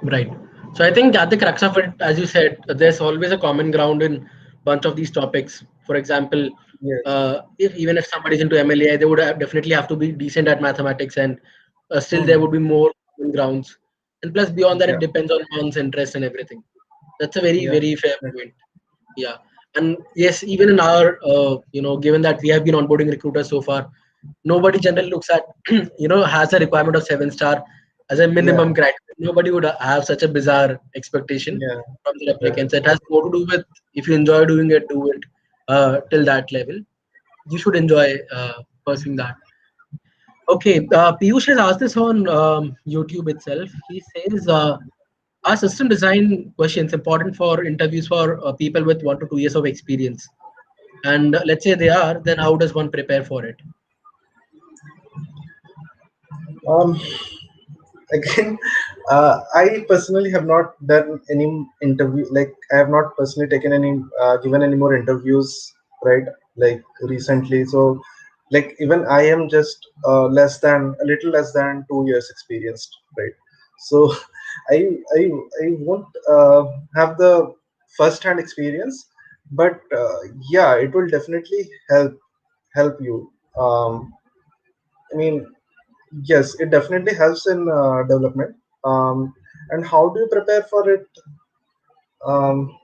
right. So I think at the crux of it, as you said, there's always a common ground in bunch of these topics. For example, Yes. if even if somebody's into MLA, they would definitely have to be decent at mathematics, and still there would Hmm. be more common grounds. And plus, beyond that, it Yeah. depends on one's interest and everything. That's a very, Yeah. very fair Definitely. point. Yeah, and yes, even in our, given that we have been onboarding recruiters so far, nobody generally looks at, has a requirement of 7 star as a Yeah. minimum criteria. Nobody would have such a bizarre expectation Yeah. from the applicants. Definitely. It has more to do with if you enjoy doing it, do it till that level. You should enjoy pursuing that. Okay, Piyush has asked this on YouTube itself. He says, are system design questions important for interviews for people with 1 to 2 years of experience? And let's say they are, then how does one prepare for it? Um, Again, I personally have not done any interview. Like, I have not personally taken any, given any more interviews, right? Like recently. So, like, even I am just a little less than 2 years experienced, right? So, I I I won't have the first hand experience, but yeah, it will definitely help you. I mean, yes, it definitely helps in development. And how do you prepare for it? Um,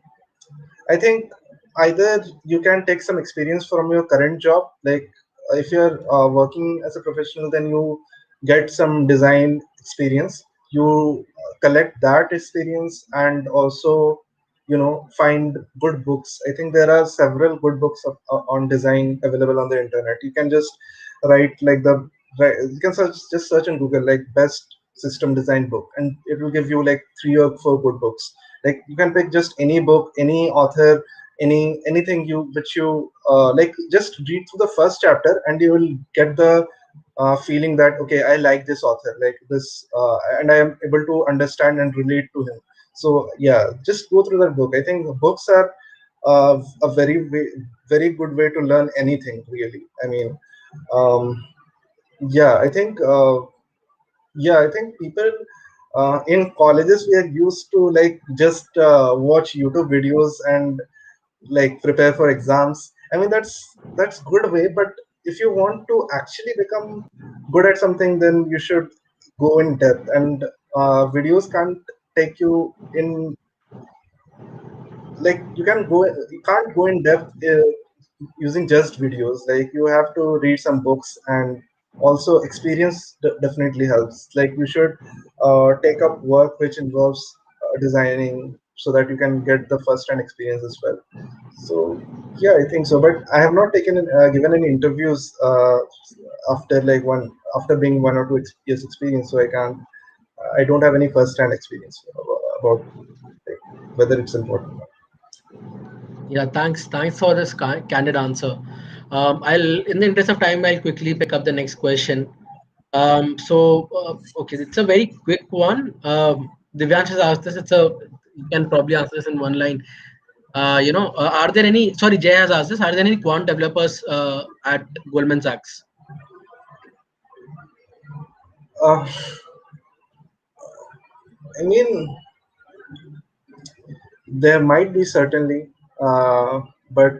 I think either you can take some experience from your current job, like if you're working as a professional, then you get some design experience. You collect that experience, and also, find good books. I think there are several good books on design available on the internet. You can just write like you can just search on Google like best system design book, and it will give you like 3 or 4 good books. Like, you can pick just any book, any author, anything you which you like. Just read through the first chapter, and you will get the feeling that, okay, I like this author, like this, and I am able to understand and relate to him. So yeah, just go through that book. I think books are a very good way to learn anything, really. I mean, um, yeah, I think people in colleges, we are used to like just watch YouTube videos and like prepare for exams. I mean, that's good way, but if you want to actually become good at something, then you should go in depth. And videos can't take you in, like, you can't go in depth using just videos. Like, you have to read some books, and also experience definitely helps. Like, you should take up work which involves designing, so that you can get the first hand experience as well. So yeah, I think so, but I have not given any interviews after like one after being 1 or 2 years experience. So I don't have any first hand experience about like, whether it's important. Yeah, thanks for this candid answer. In the interest of time, I'll quickly pick up the next question. Okay, it's a very quick one. Divyansh has asked this. You can probably answer this in one line. Are there any? Sorry, Jay has asked this. Are there any quant developers at Goldman Sachs? Uh, I mean, There might be certainly, but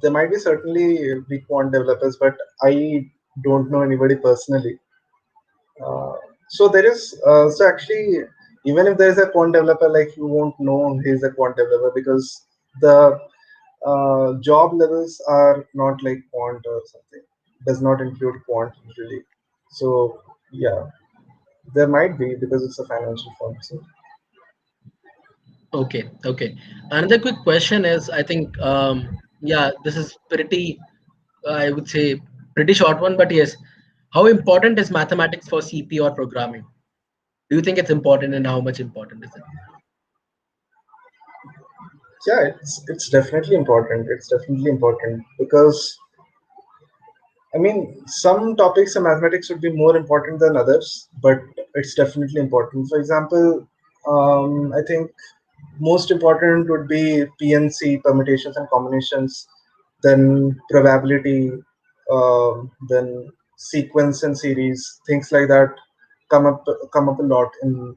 there might be certainly be quant developers, but I don't know anybody personally. Uh, so there is so actually, even if there is a quant developer, like you won't know he's a quant developer because the job levels are not like quant or something. Does not include quant usually. So yeah, there might be because it's a financial firm. So Okay, okay. Another quick question is, I think, yeah, this is pretty, I would say, pretty short one, but yes, how important is mathematics for CP or programming? Do you think it's important, and how much important is it? yeah, it's definitely important. It's definitely important because I mean, some topics in mathematics would be more important than others, but it's definitely important. For example, I think most important would be PNC, permutations and combinations, then probability, then sequence and series, things like that come up come up a lot in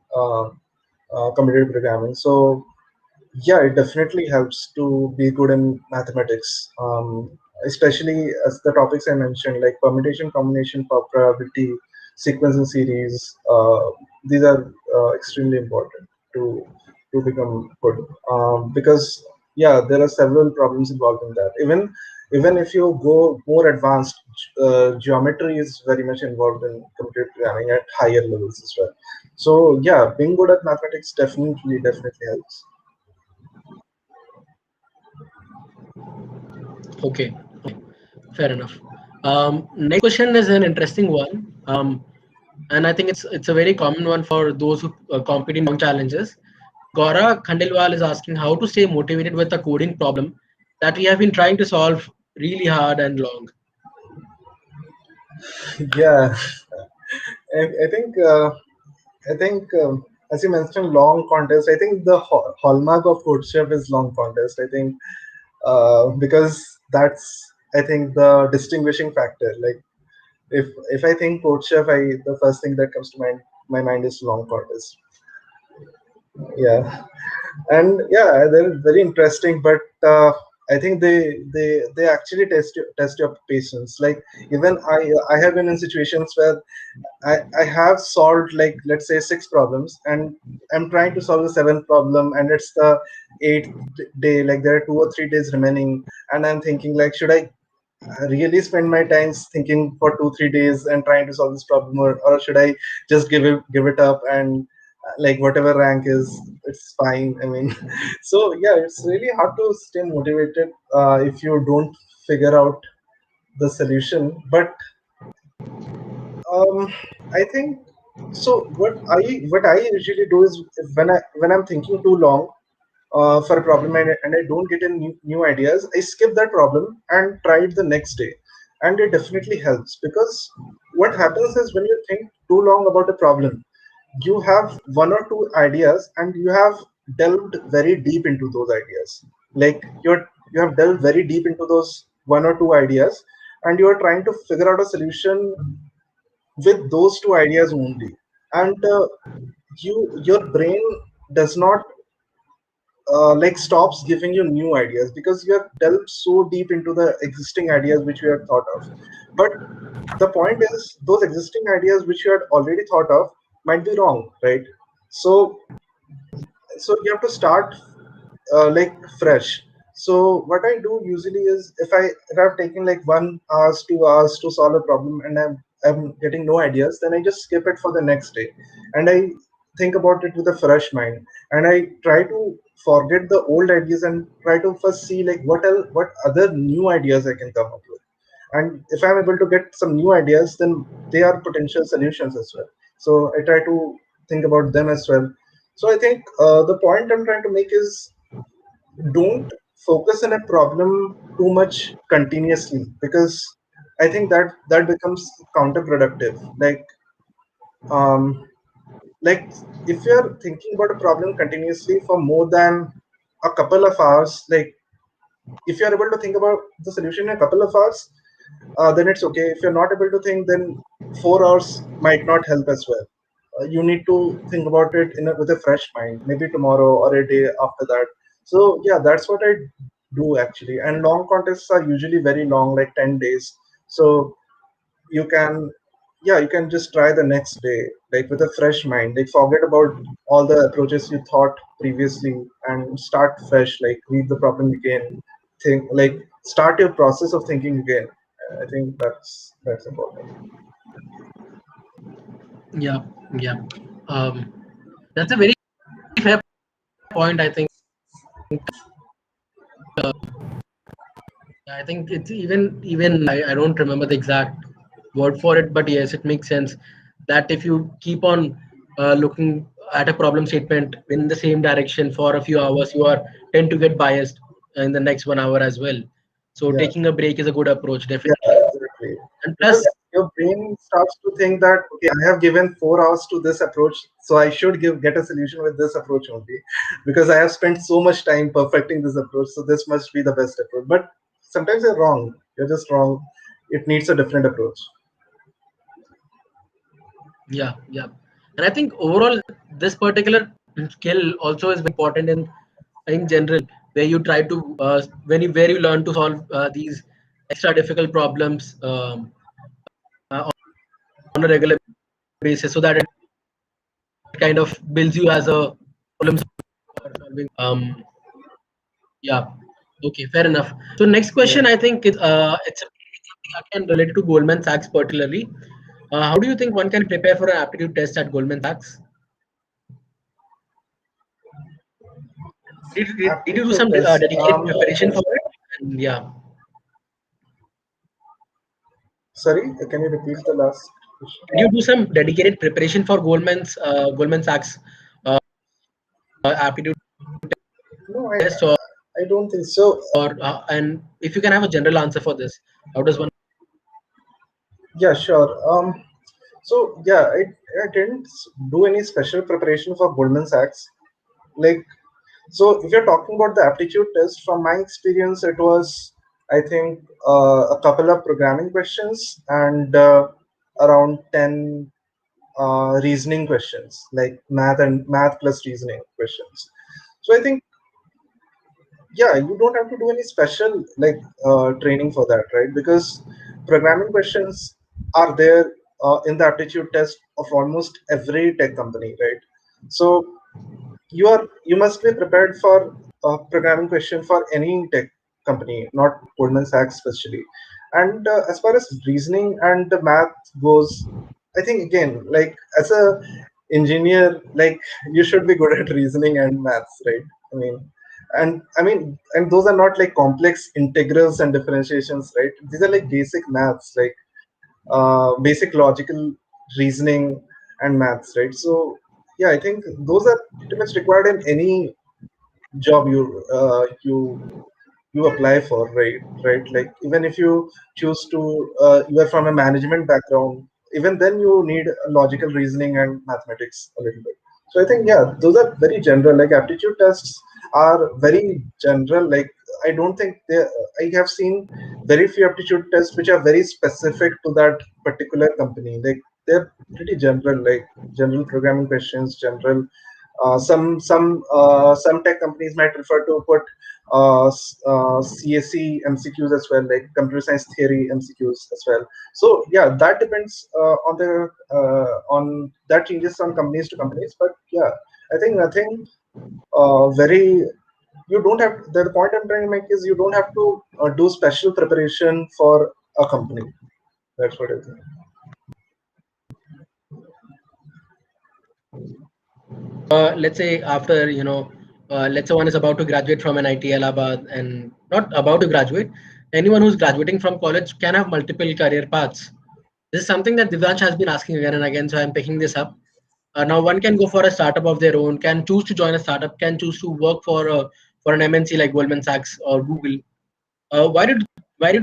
computer programming. So yeah, it definitely helps to be good in mathematics, especially as the topics I mentioned, like permutation, combination, probability, sequence and series. These are extremely important to become good, because yeah, there are several problems involved in that. Even if you go more advanced, geometry is very much involved in computer programming at higher levels as well. So yeah, being good at mathematics definitely helps. Okay, fair enough. Next question is an interesting one, and I think it's a very common one for those who compete in long challenges. Gaura Khandelwal is asking how to stay motivated with a coding problem that we have been trying to solve really hard and long. Yeah, I think as you mentioned, long contest. I think the hallmark of CodeChef is long contest. I think because that's I think the distinguishing factor. Like if I think CodeChef, I the first thing that comes to my mind is long contest. Yeah, and yeah, they're very interesting, but I think they actually test your patience. Like even I have been in situations where I have solved like let's say six problems and I'm trying to solve the seventh problem and it's the eighth day, like there are 2 or 3 days remaining, and I'm thinking like should I really spend my time thinking for 2 3 days and trying to solve this problem, or should I just give it up and like whatever rank is it's fine. I mean, so yeah, it's really hard to stay motivated if you don't figure out the solution. But um, I think so. What I usually do is when I'm thinking too long for a problem and I don't get any new ideas, I skip that problem and try it the next day, and it definitely helps because what happens is when you think too long about a problem, you have one or two ideas and you have delved very deep into those ideas. Like you have delved very deep into those one or two ideas, and you are trying to figure out a solution with those two ideas only, and your brain does not like stops giving you new ideas because you have delved so deep into the existing ideas which you had thought of. But the point is those existing ideas which you had already thought of might be wrong, right? So so you have to start like fresh. So what I do usually is if I've taken like 1 hours 2 hours to solve a problem and I'm getting no ideas, then I just skip it for the next day and I think about it with a fresh mind, and I try to forget the old ideas and try to first see like what other new ideas I can come up with. And if I'm able to get some new ideas, then they are potential solutions as well. So I try to think about them as well. So I think the point I'm trying to make is don't focus on a problem too much continuously, because I think that becomes counterproductive. Um, like if you're thinking about a problem continuously for more than a couple of hours, like if you're able to think about the solution in a couple of hours, then it's okay. If you're not able to think, then 4 hours might not help as well. you need to think about it with a fresh mind, maybe tomorrow or a day after that. So yeah, that's what I do actually. And long contests are usually very long, like 10 days. So you can, yeah, you can just try the next day, like with a fresh mind, like forget about all the approaches you thought previously and start fresh, like read the problem again, think, like start your process of thinking again. I think that's important. Yeah, yeah. Um, that's a very fair point. I think it's even I don't remember the exact word for it, but yes, it makes sense that if you keep on looking at a problem statement in the same direction for a few hours, you are tend to get biased in the next 1 hour as well. So Yeah. taking a break is a good approach, Yeah, definitely. exactly. And Because plus, your brain starts to think that, okay, I have given 4 hours to this approach, so I should get a solution with this approach only, because I have spent so much time perfecting this approach, so this must be the best approach. But sometimes you're wrong. You're just wrong. It needs a different approach. yeah, yeah. And I think overall, this particular skill also is very important in general, where you try to where you learn to solve these extra difficult problems on a regular basis, so that it kind of builds you as a problem solving. Yeah. Okay, fair enough. So next Yeah. question, I think it's something again related to Goldman Sachs particularly. How do you think one can prepare for an aptitude test at Goldman Sachs? Did you do Aptitude some test. dedicated preparation for it? And yeah, Sorry, can you repeat the last question? did you do some dedicated preparation for Goldman Sachs aptitude No, test, I don't think so. or and if you can have a general answer for this, how does one? Yeah, sure. So yeah, I didn't do any special preparation for Goldman Sachs. Like, so if you're talking about the aptitude test, from my experience, it was, I think, a couple of programming questions and around 10 reasoning questions, like math plus reasoning questions. So I think, yeah, you don't have to do any special like training for that, right? Because programming questions are there in the aptitude test of almost every tech company, right? So you must be prepared for a programming question for any tech company, not Goldman Sachs especially. And as far as reasoning and the math goes, I think again, like as a engineer, like you should be good at reasoning and maths, right? I mean, and those are not like complex integrals and differentiations, right? These are like basic maths, like basic logical reasoning and maths, right? So yeah, I think those are pretty much required in any job you apply for, right? Right, like even if you choose to you are from a management background, even then you need logical reasoning and mathematics a little bit. So I think, yeah, those are very general, like aptitude tests are very general. Like I don't think I have seen very few aptitude tests which are very specific to that particular company. Like they're pretty general, like general programming questions, general some tech companies might prefer to put CSE MCQs as well, like computer science theory MCQs as well. So yeah, that depends on that changes from companies to companies. But yeah, I think nothing very. You don't have, the point I'm trying to make is you don't have to do special preparation for a company. That's what I think. Let's say after let's say one is about to graduate from an IT Allahabad, and not about to graduate, anyone who's graduating from college can have multiple career paths. This is something that Divyansh has been asking again and again, so I'm picking this up. Now one can go for a startup of their own, can choose to join a startup, can choose to work for an MNC like Goldman Sachs or Google. Why did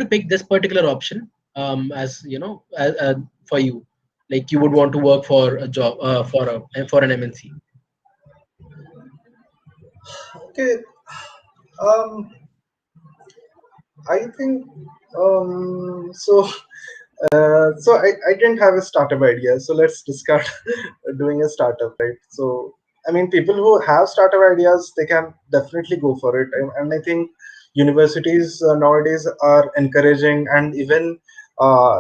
you pick this particular option, as for you, like you would want to work for a job for an MNC? Okay. Um, I think so. So I didn't have a startup idea. So let's discuss doing a startup, right? So I mean, people who have startup ideas, they can definitely go for it. And I think universities nowadays are encouraging, and even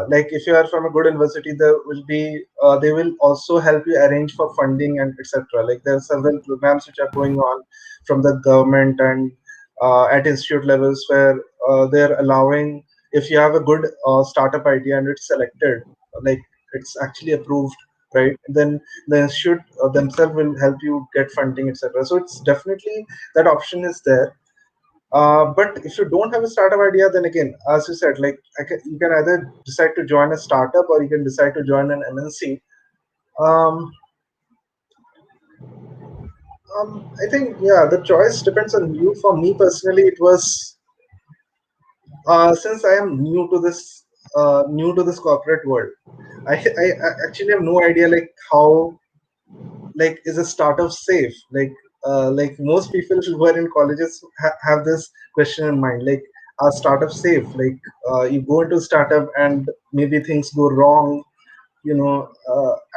like if you are from a good university, there will be they will also help you arrange for funding and etc. Like there are several programs which are going on from the government and at institute levels where they're allowing, if you have a good startup idea and it's selected, like it's actually approved, right, then the institute themselves will help you get funding, etc. So it's definitely that option is there. But if you don't have a startup idea, then again, as you said, like you can either decide to join a startup or you can decide to join an MNC. um, I think, yeah, the choice depends on you. For me personally, it was, since I am new to this corporate world, I actually have no idea like how, like, is a startup safe? Like most people who are in colleges have this question in mind, like, are startups safe? Like, you go into startup and maybe things go wrong, I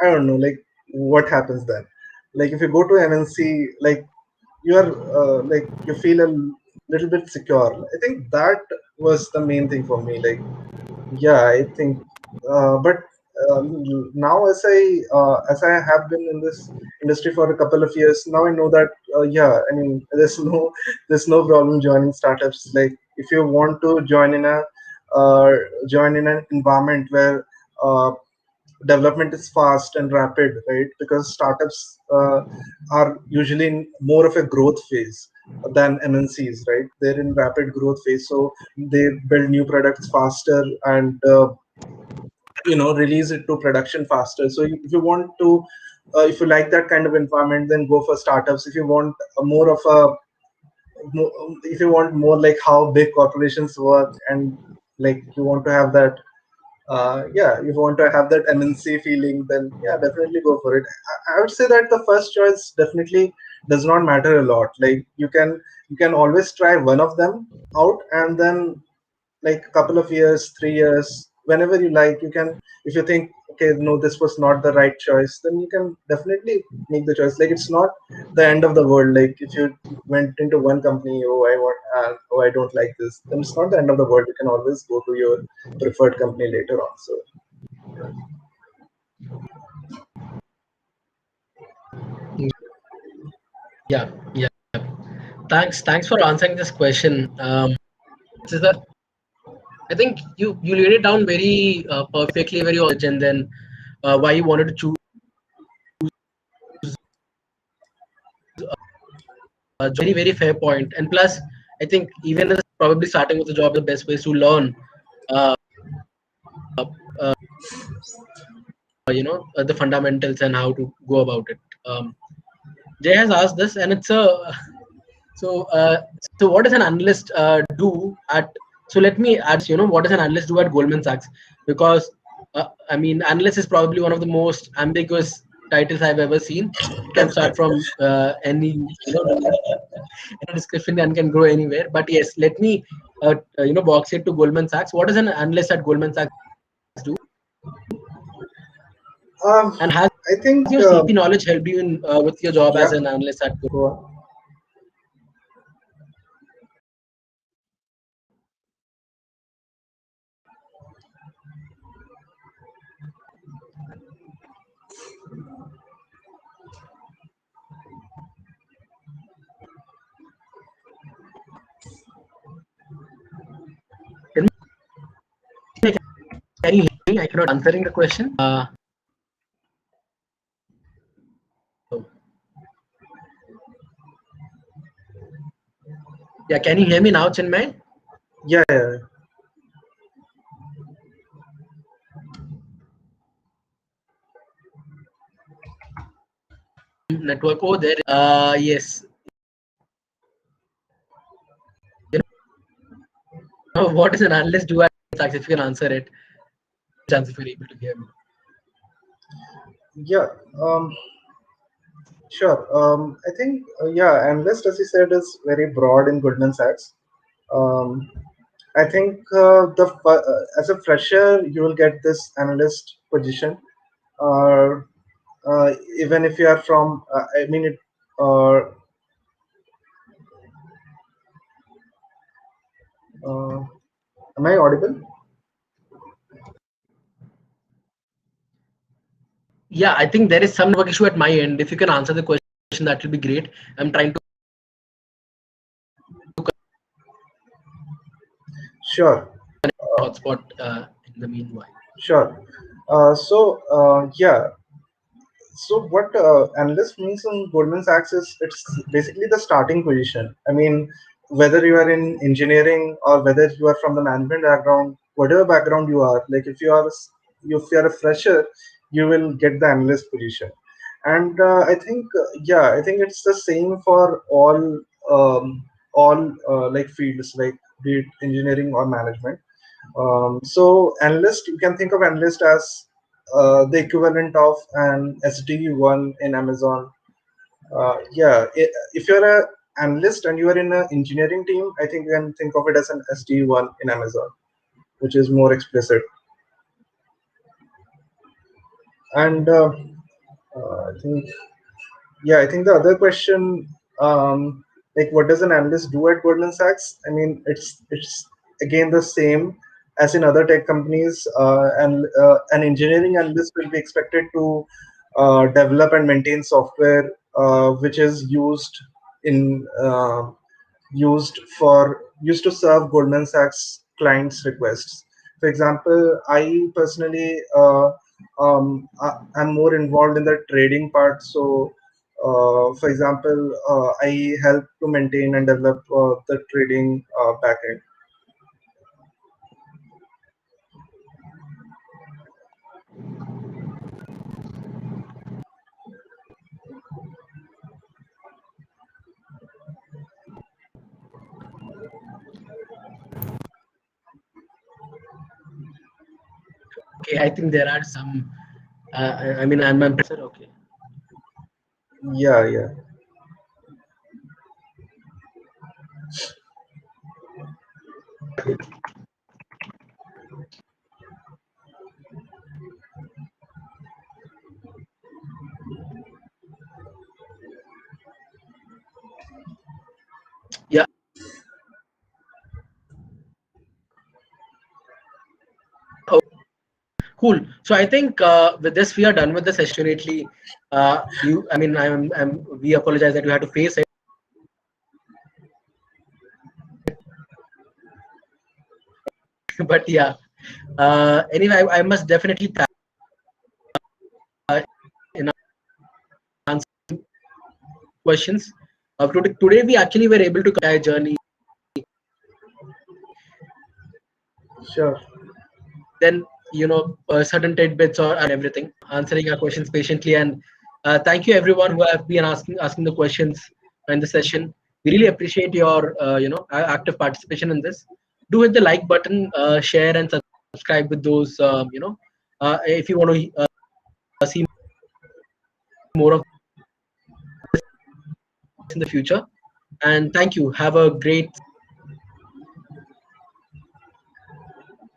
don't know, like, what happens then? Like, if you go to MNC, like, you are like, you feel a little bit secure. I think that was the main thing for me. Like, yeah, I think, but now as I have been in this industry for a couple of years now, I know that, yeah, I mean, there's no problem joining startups. Like, if you want to uh, join in an environment where development is fast and rapid, right? Because startups are usually in more of a growth phase than MNCs, right? They're in rapid growth phase, so they build new products faster and release it to production faster. So if you want to, if you like that kind of environment, then go for startups. If you want a more of a if you want more like how big corporations work, and like you want to have that, yeah, if you want to have that MNC feeling, then yeah, definitely go for it. I would say that the first choice definitely does not matter a lot. Like, you can always try one of them out, and then, like, a couple of years, 3 years, whenever you like, you can, if you think, okay, no, this was not the right choice, then you can definitely make the choice. Like, it's not the end of the world. Like, if you went into one company, oh, I don't like this, then it's not the end of the world. You can always go to your preferred company later on. So Yeah, yeah. Thanks for answering this question. This is the I think you laid it down very perfectly, very and then why you wanted to choose very fair point. And plus, I think even as probably starting with a job, the best ways to learn, uh, uh, the fundamentals and how to go about it. Jay has asked this, and it's a so so what does an analyst do at? So let me add, what does an analyst do at Goldman Sachs? Because I mean, analyst is probably one of the most ambiguous titles I've ever seen. It can start from any description and can grow anywhere. But yes, let me box it to Goldman Sachs. What does an analyst at Goldman Sachs do? um, And has I think, your CP knowledge helped you in with your job as yeah, an analyst at go on. Can you hear me? I cannot answering the question. Yeah, can you hear me now, Chinmay? Yeah, yeah. Network. Oh, there. Yes. What does an analyst do at Sachs? If you can answer it, chance if you're able to hear me. Yeah, sure. I think, yeah, analyst, as you said, is very broad in Goldman Sachs. Um, I think as a fresher, you will get this analyst position, or even if you are from, I mean, uh, uh, am I audible? Yeah, I think there is some network issue at my end. If you can answer the question, that will be great. I'm trying to Sure, hotspot in the meanwhile. sure. Yeah, so what analyst means in Goldman Sachs is it's basically the starting position. I mean, whether you are in engineering or whether you are from the management background, whatever background you are, like if you are a fresher, you will get the analyst position. And I think yeah, I think it's the same for all like fields, like be it engineering or management. So analyst, you can think of analyst as the equivalent of an SD1 in Amazon. If you're a analyst and you are in an engineering team, I think you can think of it as an SD1 in Amazon, which is more explicit. And I think I think the other question, like what does an analyst do at Goldman Sachs? I mean, it's again the same as in other tech companies, and an engineering analyst will be expected to develop and maintain software which is in used to serve Goldman Sachs clients' requests. For example, I personally I'm more involved in the trading part. So, for example, I help to maintain and develop the trading backend. Okay, I think there are some. I mean, I'm okay. Yeah, yeah, Yeah, cool. So I think with this we are done with the session. You, I mean, we apologize that you had to face it, but yeah. Anyway, I must definitely thank in answer questions. Today we actually were able to compare journey, sure. then certain tidbits or everything, answering our questions patiently. And thank you everyone who have been asking the questions in the session. We really appreciate your active participation in this. Do hit the like button, share and subscribe with those if you want to see more of this in the future. And thank you. Have a great